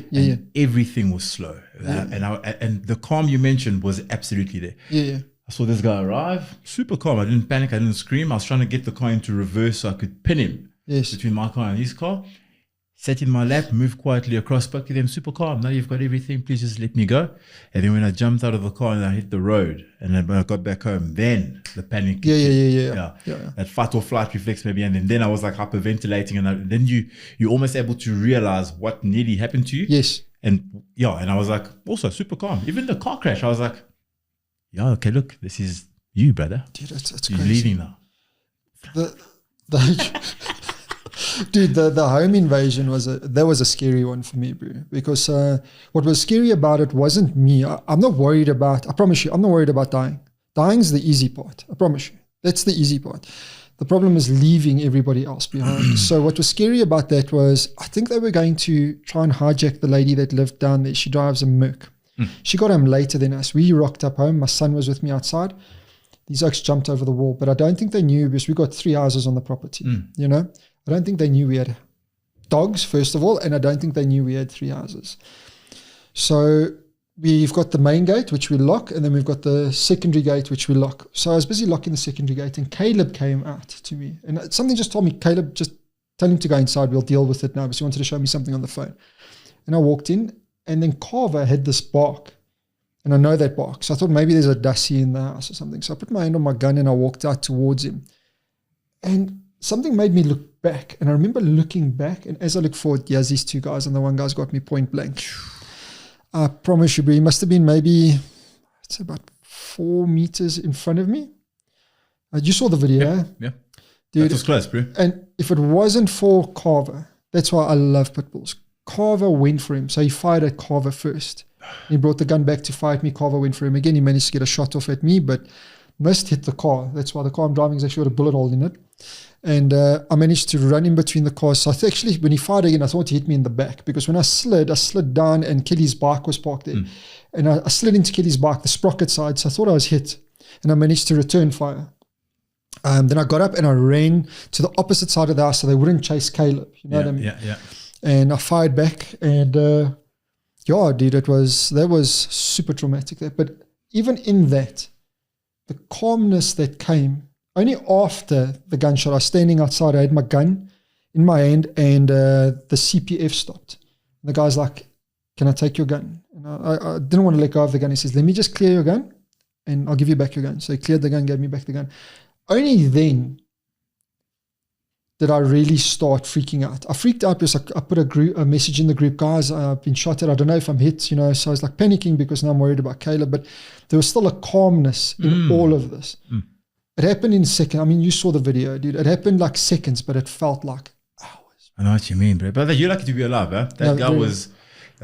Everything was slow. And the calm you mentioned was absolutely there. Yeah. I saw this guy arrive, super calm. I didn't panic. I didn't scream. I was trying to get the car into reverse so I could pin him between my car and his car. Sat in my lap, moved quietly across, spoke to them, super calm. Now you've got everything. Please just let me go. And then when I jumped out of the car and I hit the road, and then when I got back home, then the panic. Yeah. That fight or flight reflex maybe. And then I was like hyperventilating. And then you're almost able to realize what nearly happened to you. Yes. And I was like, also super calm. Even the car crash, I was like, yeah, okay, look, this is you, brother. Dude, it's You're crazy. leaving now. The home invasion was a scary one for me, bro. Because what was scary about it wasn't me. I'm not worried about. I promise you, I'm not worried about dying. Dying's the easy part. I promise you, that's the easy part. The problem is leaving everybody else behind. So what was scary about that was, I think they were going to try and hijack the lady that lived down there. She drives a Merc. She got home later than us. We rocked up home. My son was with me outside. These oaks jumped over the wall, but I don't think they knew, because we got 3 houses on the property. I don't think they knew we had dogs, first of all, and I don't think they knew we had 3 houses. So we've got the main gate, which we lock, and then we've got the secondary gate, which we lock. So I was busy locking the secondary gate, and Caleb came out to me. And something just told me, Caleb, just tell him to go inside. We'll deal with it now, because he wanted to show me something on the phone. And I walked in, and then Carver had this bark. And I know that bark. So I thought maybe there's a Dassie in the house or something. So I put my hand on my gun and I walked out towards him. And something made me look back. And I remember looking back. And as I look forward, these 2 guys. And the one guy's got me point blank. I promise you, bro, he must have been maybe, it's about 4 meters in front of me. You saw the video, Yeah. Dude, that was close, bro. And if it wasn't for Carver, that's why I love pit bulls. Carver went for him. So he fired at Carver first. He brought the gun back to fire at me. Carver went for him again. He managed to get a shot off at me, but missed, hit the car. That's why the car I'm driving has actually got a bullet hole in it. And I managed to run in between the cars. So I thought actually, when he fired again, I thought he hit me in the back, because when I slid down and Kelly's bike was parked there. And I slid into Kelly's bike, the sprocket side. So I thought I was hit, and I managed to return fire. Then I got up and I ran to the opposite side of the house so they wouldn't chase Caleb. You know what I mean? Yeah. And I fired back, and dude, that was super traumatic there. But even in that, the calmness that came, only after the gunshot, I was standing outside, I had my gun in my hand, and the CPF stopped. And the guy's like, "Can I take your gun?" And I didn't want to let go of the gun. He says, "Let me just clear your gun, and I'll give you back your gun." So he cleared the gun, gave me back the gun. Only then did I really start freaking out. I freaked out because I put a message in the group, "Guys, I've been shot at. I don't know if I'm hit," you know. So I was like panicking because now I'm worried about Caleb. But there was still a calmness in all of this. It happened in seconds. I mean, you saw the video, dude. It happened like seconds, but it felt like hours. I know what you mean, bro. But you're lucky to be alive, huh? That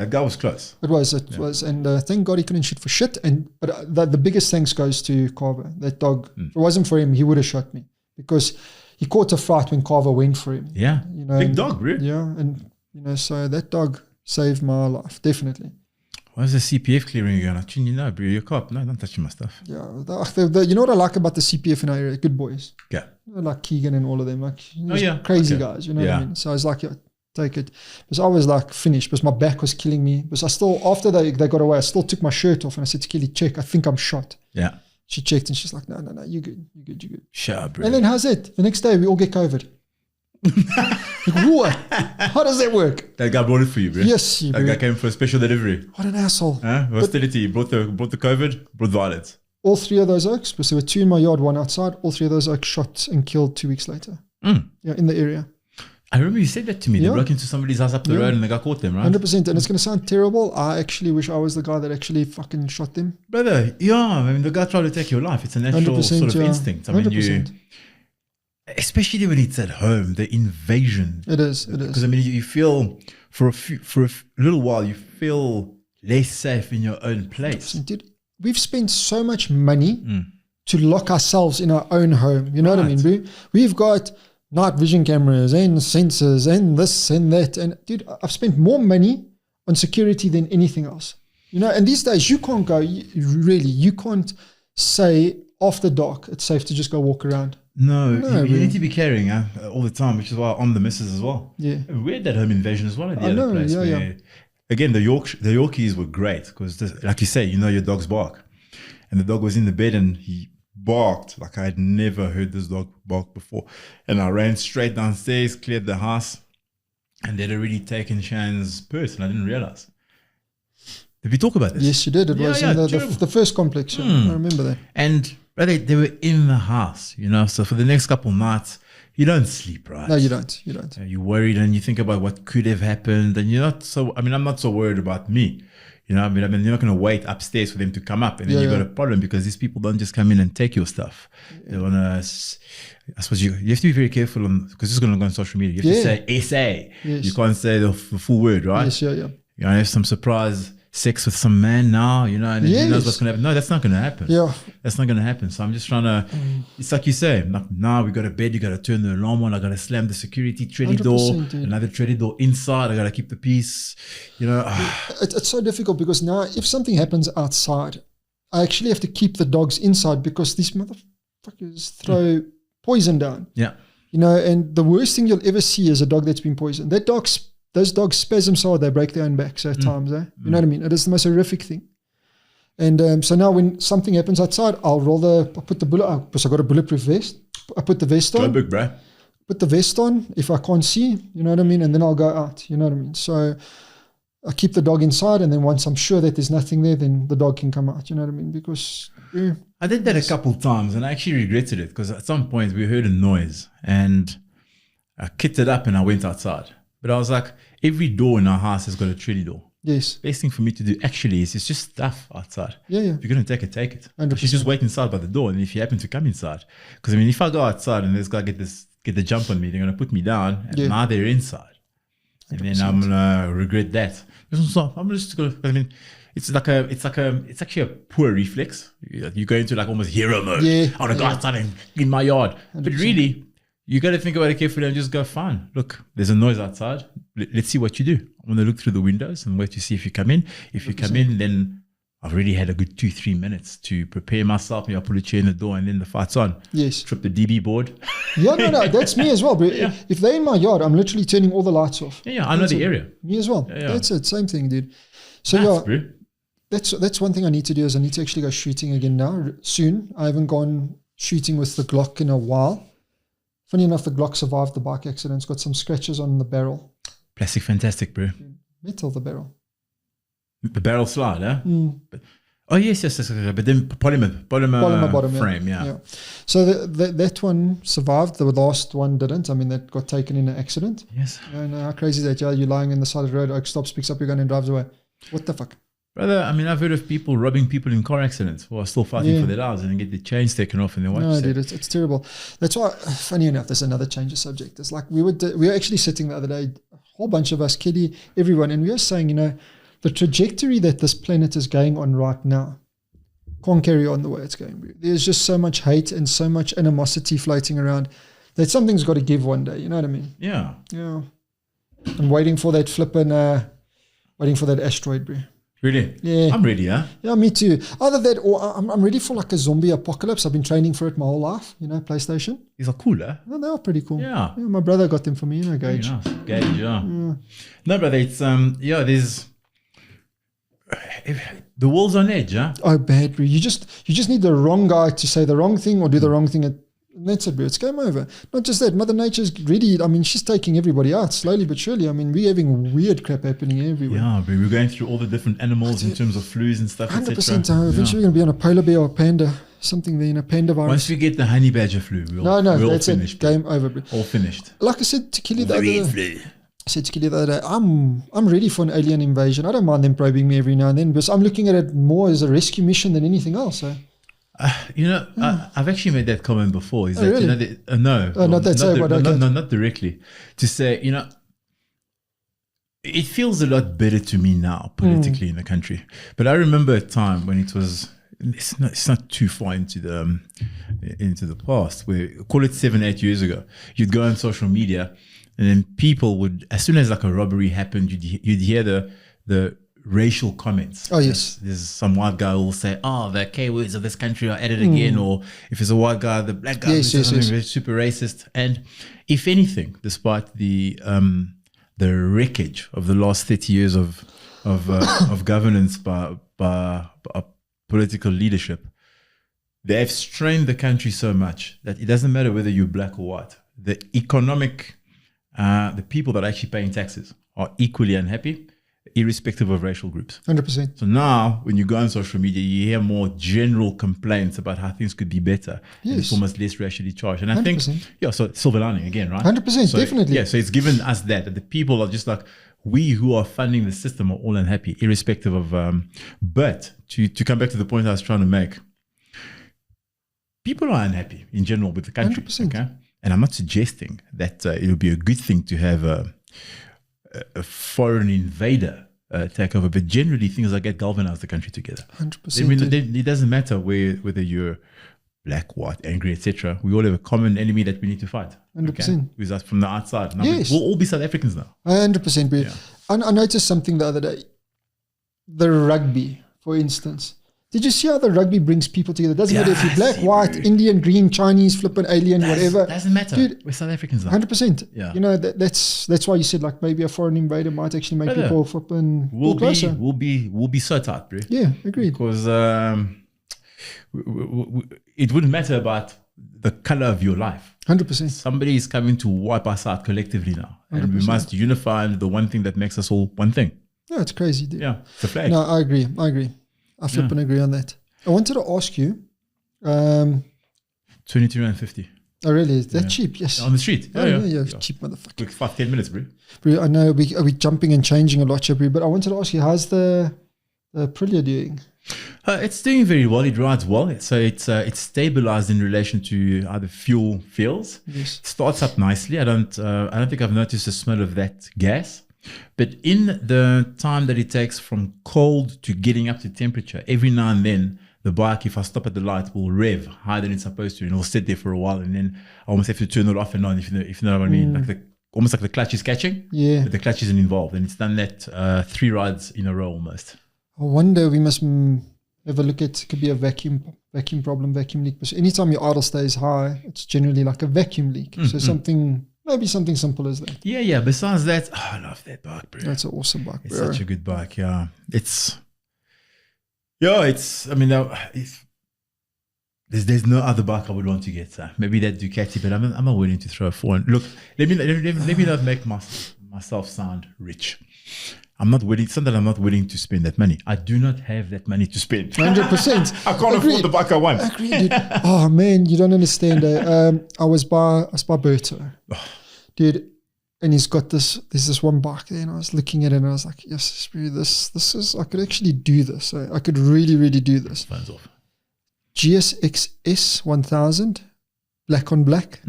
guy was close. It was. And thank God he couldn't shoot for shit. But the biggest thanks goes to Carver. That dog, if it wasn't for him, he would have shot me, because he caught a fright when Carver went for him. Yeah. You know, big dog, bro. Yeah. And, you know, so that dog saved my life, definitely. Why is the CPF clearing you? You know, bro, you're a cop. No, don't touch my stuff. Yeah. You know what I like about the CPF in our area? Good boys. Yeah. Like Keegan and all of them. Like, crazy guys, you know what I mean? So I was like, yeah, take it. Because I was like finished, because my back was killing me. Because I still, after they got away, I still took my shirt off and I said to Kelly, "Check, I think I'm shot." Yeah. She checked and she's like, no, you're good. Sure, bro. And then how's it? The next day we all get COVID. Like, what? How does that work? That guy brought it for you, bro. Yes, that guy came for a special delivery. What an asshole. Hostility. Brought the COVID, brought violence. All three of those oaks, because there were 2 in my yard, 1 outside, all 3 of those oaks shot and killed 2 weeks later. Yeah, in the area. I remember you said that to me. They broke into somebody's house up the road and the guy caught them, right? 100%. And it's going to sound terrible. I actually wish I was the guy that actually fucking shot them. Brother, I mean, the guy tried to take your life. It's a natural sort of instinct. I mean, 100%. Especially when it's at home, the invasion. It is. Because I mean, you feel for a little while, you feel less safe in your own place. Dude, we've spent so much money to lock ourselves in our own home. You know what I mean, bro? We've got night vision cameras and sensors and this and that. And dude, I've spent more money on security than anything else. You know, and these days you can't go, you can't say after dark it's safe to just go walk around. No, you need to be carrying all the time, which is why I'm the missus as well. Yeah. We had that home invasion as well at the other place. Again, the Yorkies were great because, like you say, you know your dog's bark. And the dog was in the bed and he barked like I had never heard this dog bark before. And I ran straight downstairs, cleared the house, and they'd already taken Shan's purse and I didn't realize. Did we talk about this? Yes, you did. It was in the first complex. I remember that. And they were in the house, you know, so for the next couple of nights, you don't sleep, right? No, you don't. You're worried and you think about what could have happened. And you're not so, I mean, I'm not so worried about me. You know, I mean, you're not going to wait upstairs for them to come up. And then you've got a problem because these people don't just come in and take your stuff. They want to, I suppose you have to be very careful because this is going to go on social media. You have to say SA. Yes. You can't say the full word, right? Yes, yeah. You're going to have some surprise sex with some man now, you know, and who knows what's going to happen. No, that's not going to happen. Yeah. That's not going to happen. So I'm just trying to, it's like you say, now we got a bed, you got to turn the alarm on, I got to slam the security treading door, another treading door inside, I got to keep the peace, you know. It's so difficult because now if something happens outside, I actually have to keep the dogs inside because these motherfuckers throw poison down. Yeah. You know, and the worst thing you'll ever see is a dog that's been poisoned. Those dogs spasm so hard they break their own backs at times. You know what I mean? It is the most horrific thing. And so now when something happens outside, I'll put the bullet out because I got a bulletproof vest. I put the vest on. Go big, bro. Put the vest on if I can't see, you know what I mean? And then I'll go out, you know what I mean? So I keep the dog inside, and then once I'm sure that there's nothing there, then the dog can come out, you know what I mean? Because I did that a couple of times and I actually regretted it because at some point we heard a noise and I kitted up and I went outside. But I was like, every door in our house has got a treadie door. Yes. Best thing for me to do actually is it's just stuff outside. Yeah. If you're going to take it, take it. 100%. She's just wait inside by the door. And if you happen to come inside, because I mean, if I go outside and this guy get the jump on me, they're going to put me down and now they're inside. 100%. And then I'm going to regret that. I'm just going to, I mean, it's actually a poor reflex. You go into like almost hero mode. Yeah. I want to go outside and in my yard. 100%. But really, you got to think about it carefully and just go, fine. Look, there's a noise outside. Let's see what you do. I want to look through the windows and wait to see if you come in. If you 100%. Come in, then I've already had a good 2-3 minutes to prepare myself. Maybe I'll put a chair in the door and then the fight's on. Yes. Trip the DB board. Yeah, no, that's me as well. But if they're in my yard, I'm literally turning all the lights off. Yeah, I know the area. Me as well. Yeah. That's it. Same thing, dude. So that's one thing I need to do is I need to actually go shooting again now soon. I haven't gone shooting with the Glock in a while. Funny enough, the Glock survived the bike accident. It's got some scratches on the barrel. Plastic fantastic, bro. Metal, the barrel. The barrel slide, huh? Oh, yes. But then polymer bottom, frame, yeah. So that one survived. The last one didn't. I mean, that got taken in an accident. Yes. And how crazy is that? Yeah, you're lying on the side of the road. Oak stops, picks up your gun and drives away. What the fuck? Brother, I mean, I've heard of people robbing people in car accidents who are still fighting for their lives and then get the chains taken off and their wife. No, dude, it's terrible. That's why, funny enough, there's another change of subject. It's like we were actually sitting the other day, a whole bunch of us, Kelly, everyone, and we were saying, the trajectory that this planet is going on right now can't carry on the way it's going. There's just so much hate and so much animosity floating around that something's got to give one day. You know what I mean? Yeah. Yeah. I'm waiting for that waiting for that asteroid, bro. Really? Yeah. I'm ready, huh? Yeah, me too. Either that or I'm ready for like a zombie apocalypse. I've been training for it my whole life, PlayStation. These are cool, huh? No, they are pretty cool. Yeah. My brother got them for me, Gage. Nice. Gage, yeah. No, brother, it's, there's... The world's on edge, huh? Oh, bad, bro. You just need the wrong guy to say the wrong thing or do the wrong thing. And that's it, bro. It's game over. Not just that. Mother Nature's really, I mean, she's taking everybody out slowly but surely. I mean, we're having weird crap happening everywhere. Yeah, bro. We're going through all the different animals in terms of flus and stuff, 100%. Eventually We're going to be on a polar bear or panda, something there, panda virus. Once we get the honey badger flu, we're that's all finished. Game over, bro. All finished. Like I said to Kelly the other day, I'm ready for an alien invasion. I don't mind them probing me every now and then, but I'm looking at it more as a rescue mission than anything else. I've actually made that comment before. Is that really? Not directly. To say, it feels a lot better to me now politically in the country. But I remember a time when it's not too far into the past, where call it 7-8 years ago, you'd go on social media. And then people would, as soon as like a robbery happened, you'd hear the racial comments. Oh, yes. There's some white guy who will say, the K words of this country are added again. Or if it's a white guy, the black guy is super racist. And if anything, despite the wreckage of the last 30 years of governance by political leadership, they have strained the country so much that it doesn't matter whether you're black or white. The economic... the people that are actually paying taxes are equally unhappy, irrespective of racial groups. 100%. So now, when you go on social media, you hear more general complaints about how things could be better. Yes. And it's almost less racially charged. And I 100%. think, so silver lining again, right? 100%, so, definitely. Yeah, so it's given us that the people are just like, we who are funding the system are all unhappy, irrespective of... but to come back to the point I was trying to make, people are unhappy in general with the country. 100%. Okay? And I'm not suggesting that it would be a good thing to have a foreign invader take over, but generally things like that galvanize the country together. 100%. It doesn't matter whether you're black, white, angry, etc. We all have a common enemy that we need to fight. 100%. Okay? Who's us from the outside. Now yes. We'll all be South Africans now. 100%. But yeah. I noticed something the other day. The rugby, for instance. Did you see how the rugby brings people together? It doesn't matter if you're black, white, Indian, green, Chinese, flippin' alien, whatever. Doesn't matter. Dude, we're South Africans now. 100%. Yeah. That's why you said like maybe a foreign invader might actually make people flippin' closer. We'll be so tight, bro. Yeah, agreed. Because it wouldn't matter about the color of your life. 100%. Somebody is coming to wipe us out collectively now. 100%. And we must unify the one thing that makes us all one thing. Yeah, it's crazy, dude. Yeah, it's a flag. No, I agree. I flip and agree on that. I wanted to ask you. 22.50. Oh, really? Is that cheap? Yes. On the street. Yeah. Cheap motherfucker. Quick 5-10 minutes, bro. Bro, I know we jumping and changing a lot here, bro, but I wanted to ask you, how's the Aprilia doing? It's doing very well. It rides well. So it's stabilized in relation to how the fuel feels. Yes. It starts up nicely. I don't think I've noticed the smell of that gas. But in the time that it takes from cold to getting up to temperature, every now and then the bike, if I stop at the light, will rev higher than it's supposed to, and it'll sit there for a while, and then I almost have to turn it off and on, if you know what I mean. Like almost like the clutch is catching, but the clutch isn't involved, and it's done that 3 rides in a row almost. I wonder, we must have a look at, it could be a vacuum problem, vacuum leak. Because anytime your idle stays high, it's generally like a vacuum leak. So maybe something simple as that. Yeah. Besides that, I love that bike, bro. That's an awesome bike, It's bro. such a good bike, yeah. There's no other bike I would want to get. Maybe that Ducati, but I'm not willing to throw a 4. Look, let me not make myself sound rich. I'm not willing. It's not that I'm not willing to spend that money. I do not have that money to spend. 100%. I can't afford the bike I want. Agreed, dude. Oh man, you don't understand. I was by Berto, dude, and he's got this. There's this one bike there, and I was looking at it, and I was like, yes, this is. I could actually do this. I could really do this. Phone's off. GSX-S 1000, black on black.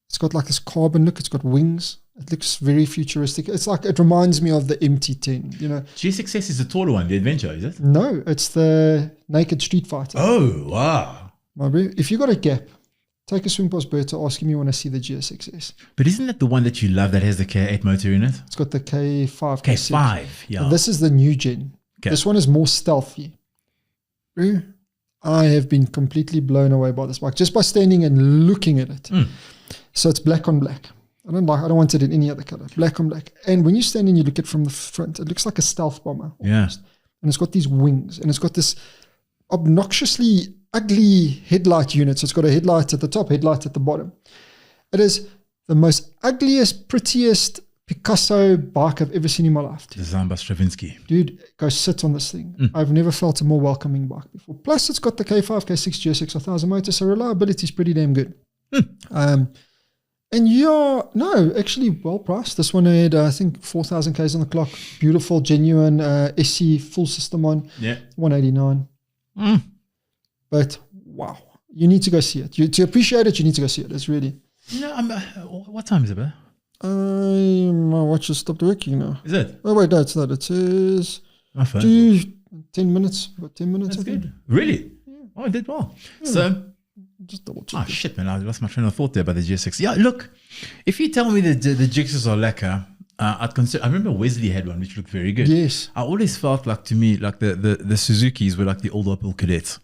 It's got like this carbon look. It's got wings. It looks very futuristic. It's like, it reminds me of the MT10, you know. GSX-S is the taller one, the Adventure, is it? No, it's the Naked Street Fighter. Oh, wow. My bro, if you got a gap, take a swing past Berto, ask him you want to see the GSX-S. But isn't that the one that you love that has the K8 motor in it? It's got the K5. K5, yeah. And this is the new gen. Okay. This one is more stealthy. Bro, I have been completely blown away by this bike just by standing and looking at it. So it's black on black. I don't want it in any other color. Black on black. And when you stand and you look at it from the front, it looks like a stealth bomber. Almost. Yeah. And it's got these wings, and it's got this obnoxiously ugly headlight unit. So it's got a headlight at the top, headlight at the bottom. It is the most ugliest, prettiest Picasso bike I've ever seen in my life. Designed by Stravinsky. Dude, go sit on this thing. I've never felt a more welcoming bike before. Plus, it's got the K5, K6, GSX 1000 motor, so reliability is pretty damn good. And actually well priced. This one had, I think, 4,000 Ks on the clock. Beautiful, genuine SC full system on. Yeah. 189. But wow, you need to go see it. To appreciate it, you need to go see it. It's really. What time is it, bro? My watch has stopped working now. Is it? Oh wait, no, it's not. It says My phone. 10 minutes. About 10 minutes. That's good. Really? Yeah. Oh, I did well. Yeah. So. Just double check. Oh shit, man! I lost my train of thought there about the GSX. Yeah, look, if you tell me that the GSX are lacquer, I'd consider. I remember Wesley had one which looked very good. Yes. I always felt like, to me, like the Suzukis were like the old Opel Cadets,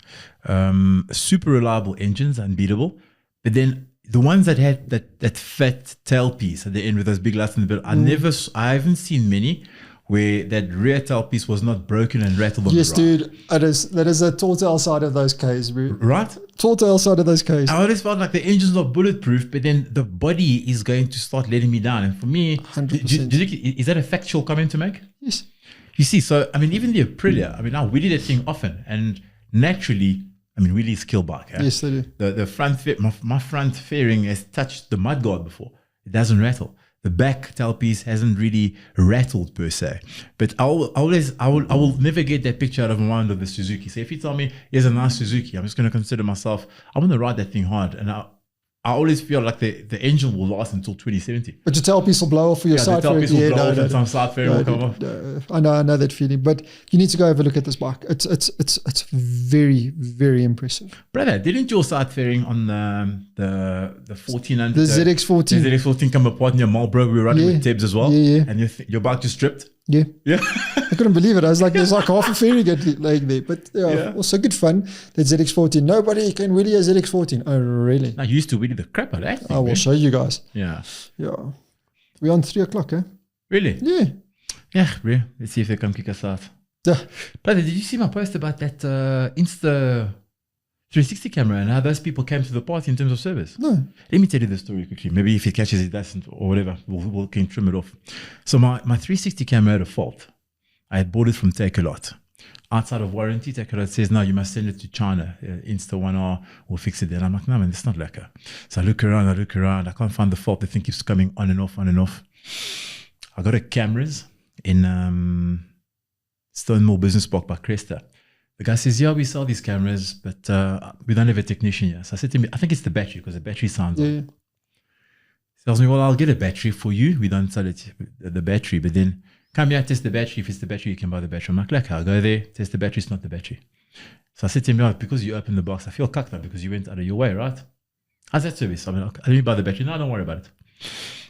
super reliable engines, unbeatable. But then the ones that had that fat tailpiece at the end with those big lights in the middle, I haven't seen many where that rear tailpiece was not broken and rattled on the ride. Yes, dude. That is a telltale side of those Ks, bro. Right? Telltale side of those Ks. I always felt like the engine's not bulletproof, but then the body is going to start letting me down. And for me, 100%. Is that a factual comment to make? Yes. You see, so, I mean, even the Aprilia, I mean, I wheelie that thing often. And naturally, I mean, wheelies kill bike. Yes, they do. The front, my front fairing has touched the mudguard before. It doesn't rattle. The back tailpiece hasn't really rattled per se, but I will never get that picture out of my mind of the Suzuki. So if you tell me here's a nice Suzuki, I'm just going to consider myself, I want to ride that thing hard, and I always feel like the engine will last until 2070. But your tailpiece will blow off for your side fairing. The tailpiece will blow off and some side fairing will come off. I know that feeling, but you need to go have a look at this bike. It's very, very impressive. Brother, didn't your side fairing on the 1400, the ZX14, the ZX14 come apart in your Marlboro? We were running with Tibbs as well, and your bike just stripped. Yeah. I couldn't believe it. I was like, there's like half a fairing laying there. But also good fun. That ZX14. Nobody can wheelie a ZX14. Oh, really? I used to wheelie the crap out of that thing. I will show you guys. Yeah. We're on 3 o'clock, eh? Really? Yeah. Yeah, bro. Let's see if they come kick us out. Yeah. Brother, did you see my post about that Insta 360 camera and how those people came to the party in terms of service? No. Let me tell you the story quickly. Maybe if it catches it doesn't or whatever, we can trim it off. So my 360 camera had a fault. I had bought it from Takealot. Outside of warranty, Takealot says, no, you must send it to China. Insta1R will fix it there. And I'm like, no, man, it's not lacquer. So I look around. I can't find the fault. The thing keeps coming on and off. I got a cameras in Stonewall Business Park by Cresta. The guy says, yeah, we sell these cameras, but we don't have a technician yet. So I said to him, I think it's the battery because the battery sounds on. Tells me, well, I'll get a battery for you. We don't sell it, the battery, but then come here, test the battery. If it's the battery, you can buy the battery. I'm like, okay, I'll go there, test the battery. It's not the battery. So I said to him, oh, because you opened the box, I feel cucked now because you went out of your way, right? How's that service? I'm like, let me buy the battery. No, don't worry about it.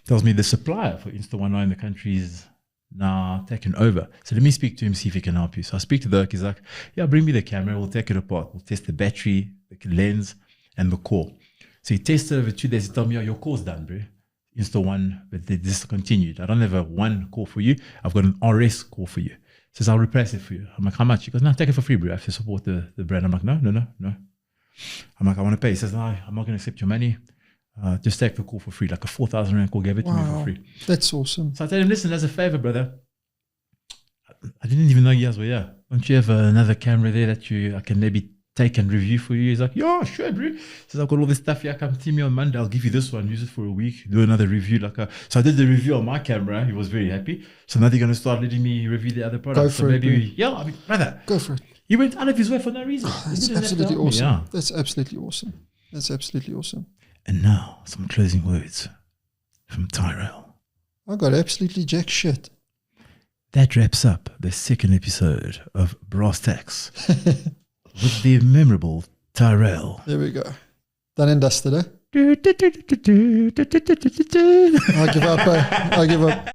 Tells me the supplier for Insta19 in the country is now taken over. So let me speak to him, see if he can help you. So I speak to the He's like, yeah, bring me the camera. We'll take it apart. We'll test the battery, the lens, and the core. So he tested over 2 days. He told me, oh, your core's done, bro. Insta1, but they discontinued. I don't have a one core for you. I've got an RS core for you. He says, I'll replace it for you. I'm like, how much? He goes, no, take it for free, bro. I have to support the brand. I'm like, no. I'm like, I want to pay. He says, no, I'm not going to accept your money. Just take the call for free. Like a 4,000 rand call, gave it to me for free. That's awesome. So I told him, listen, as a favor, brother, I didn't even know you guys were here. Don't you have another camera there that I can maybe take and review for you? He's like, yeah, sure, bro. He says, I've got all this stuff here. Come see me on Monday. I'll give you this one. Use it for a week. Do another review. So I did the review on my camera. He was very happy. So now they're going to start letting me review the other products. Go for it, brother. Go for it. He went out of his way for no reason. That's absolutely awesome. Yeah. That's absolutely awesome. That's absolutely awesome. And now, some closing words from Tyrell. I got absolutely jack shit. That wraps up the second episode of Brass Tacks with the memorable Tyrell. There we go. Done and dusted, eh? I give up.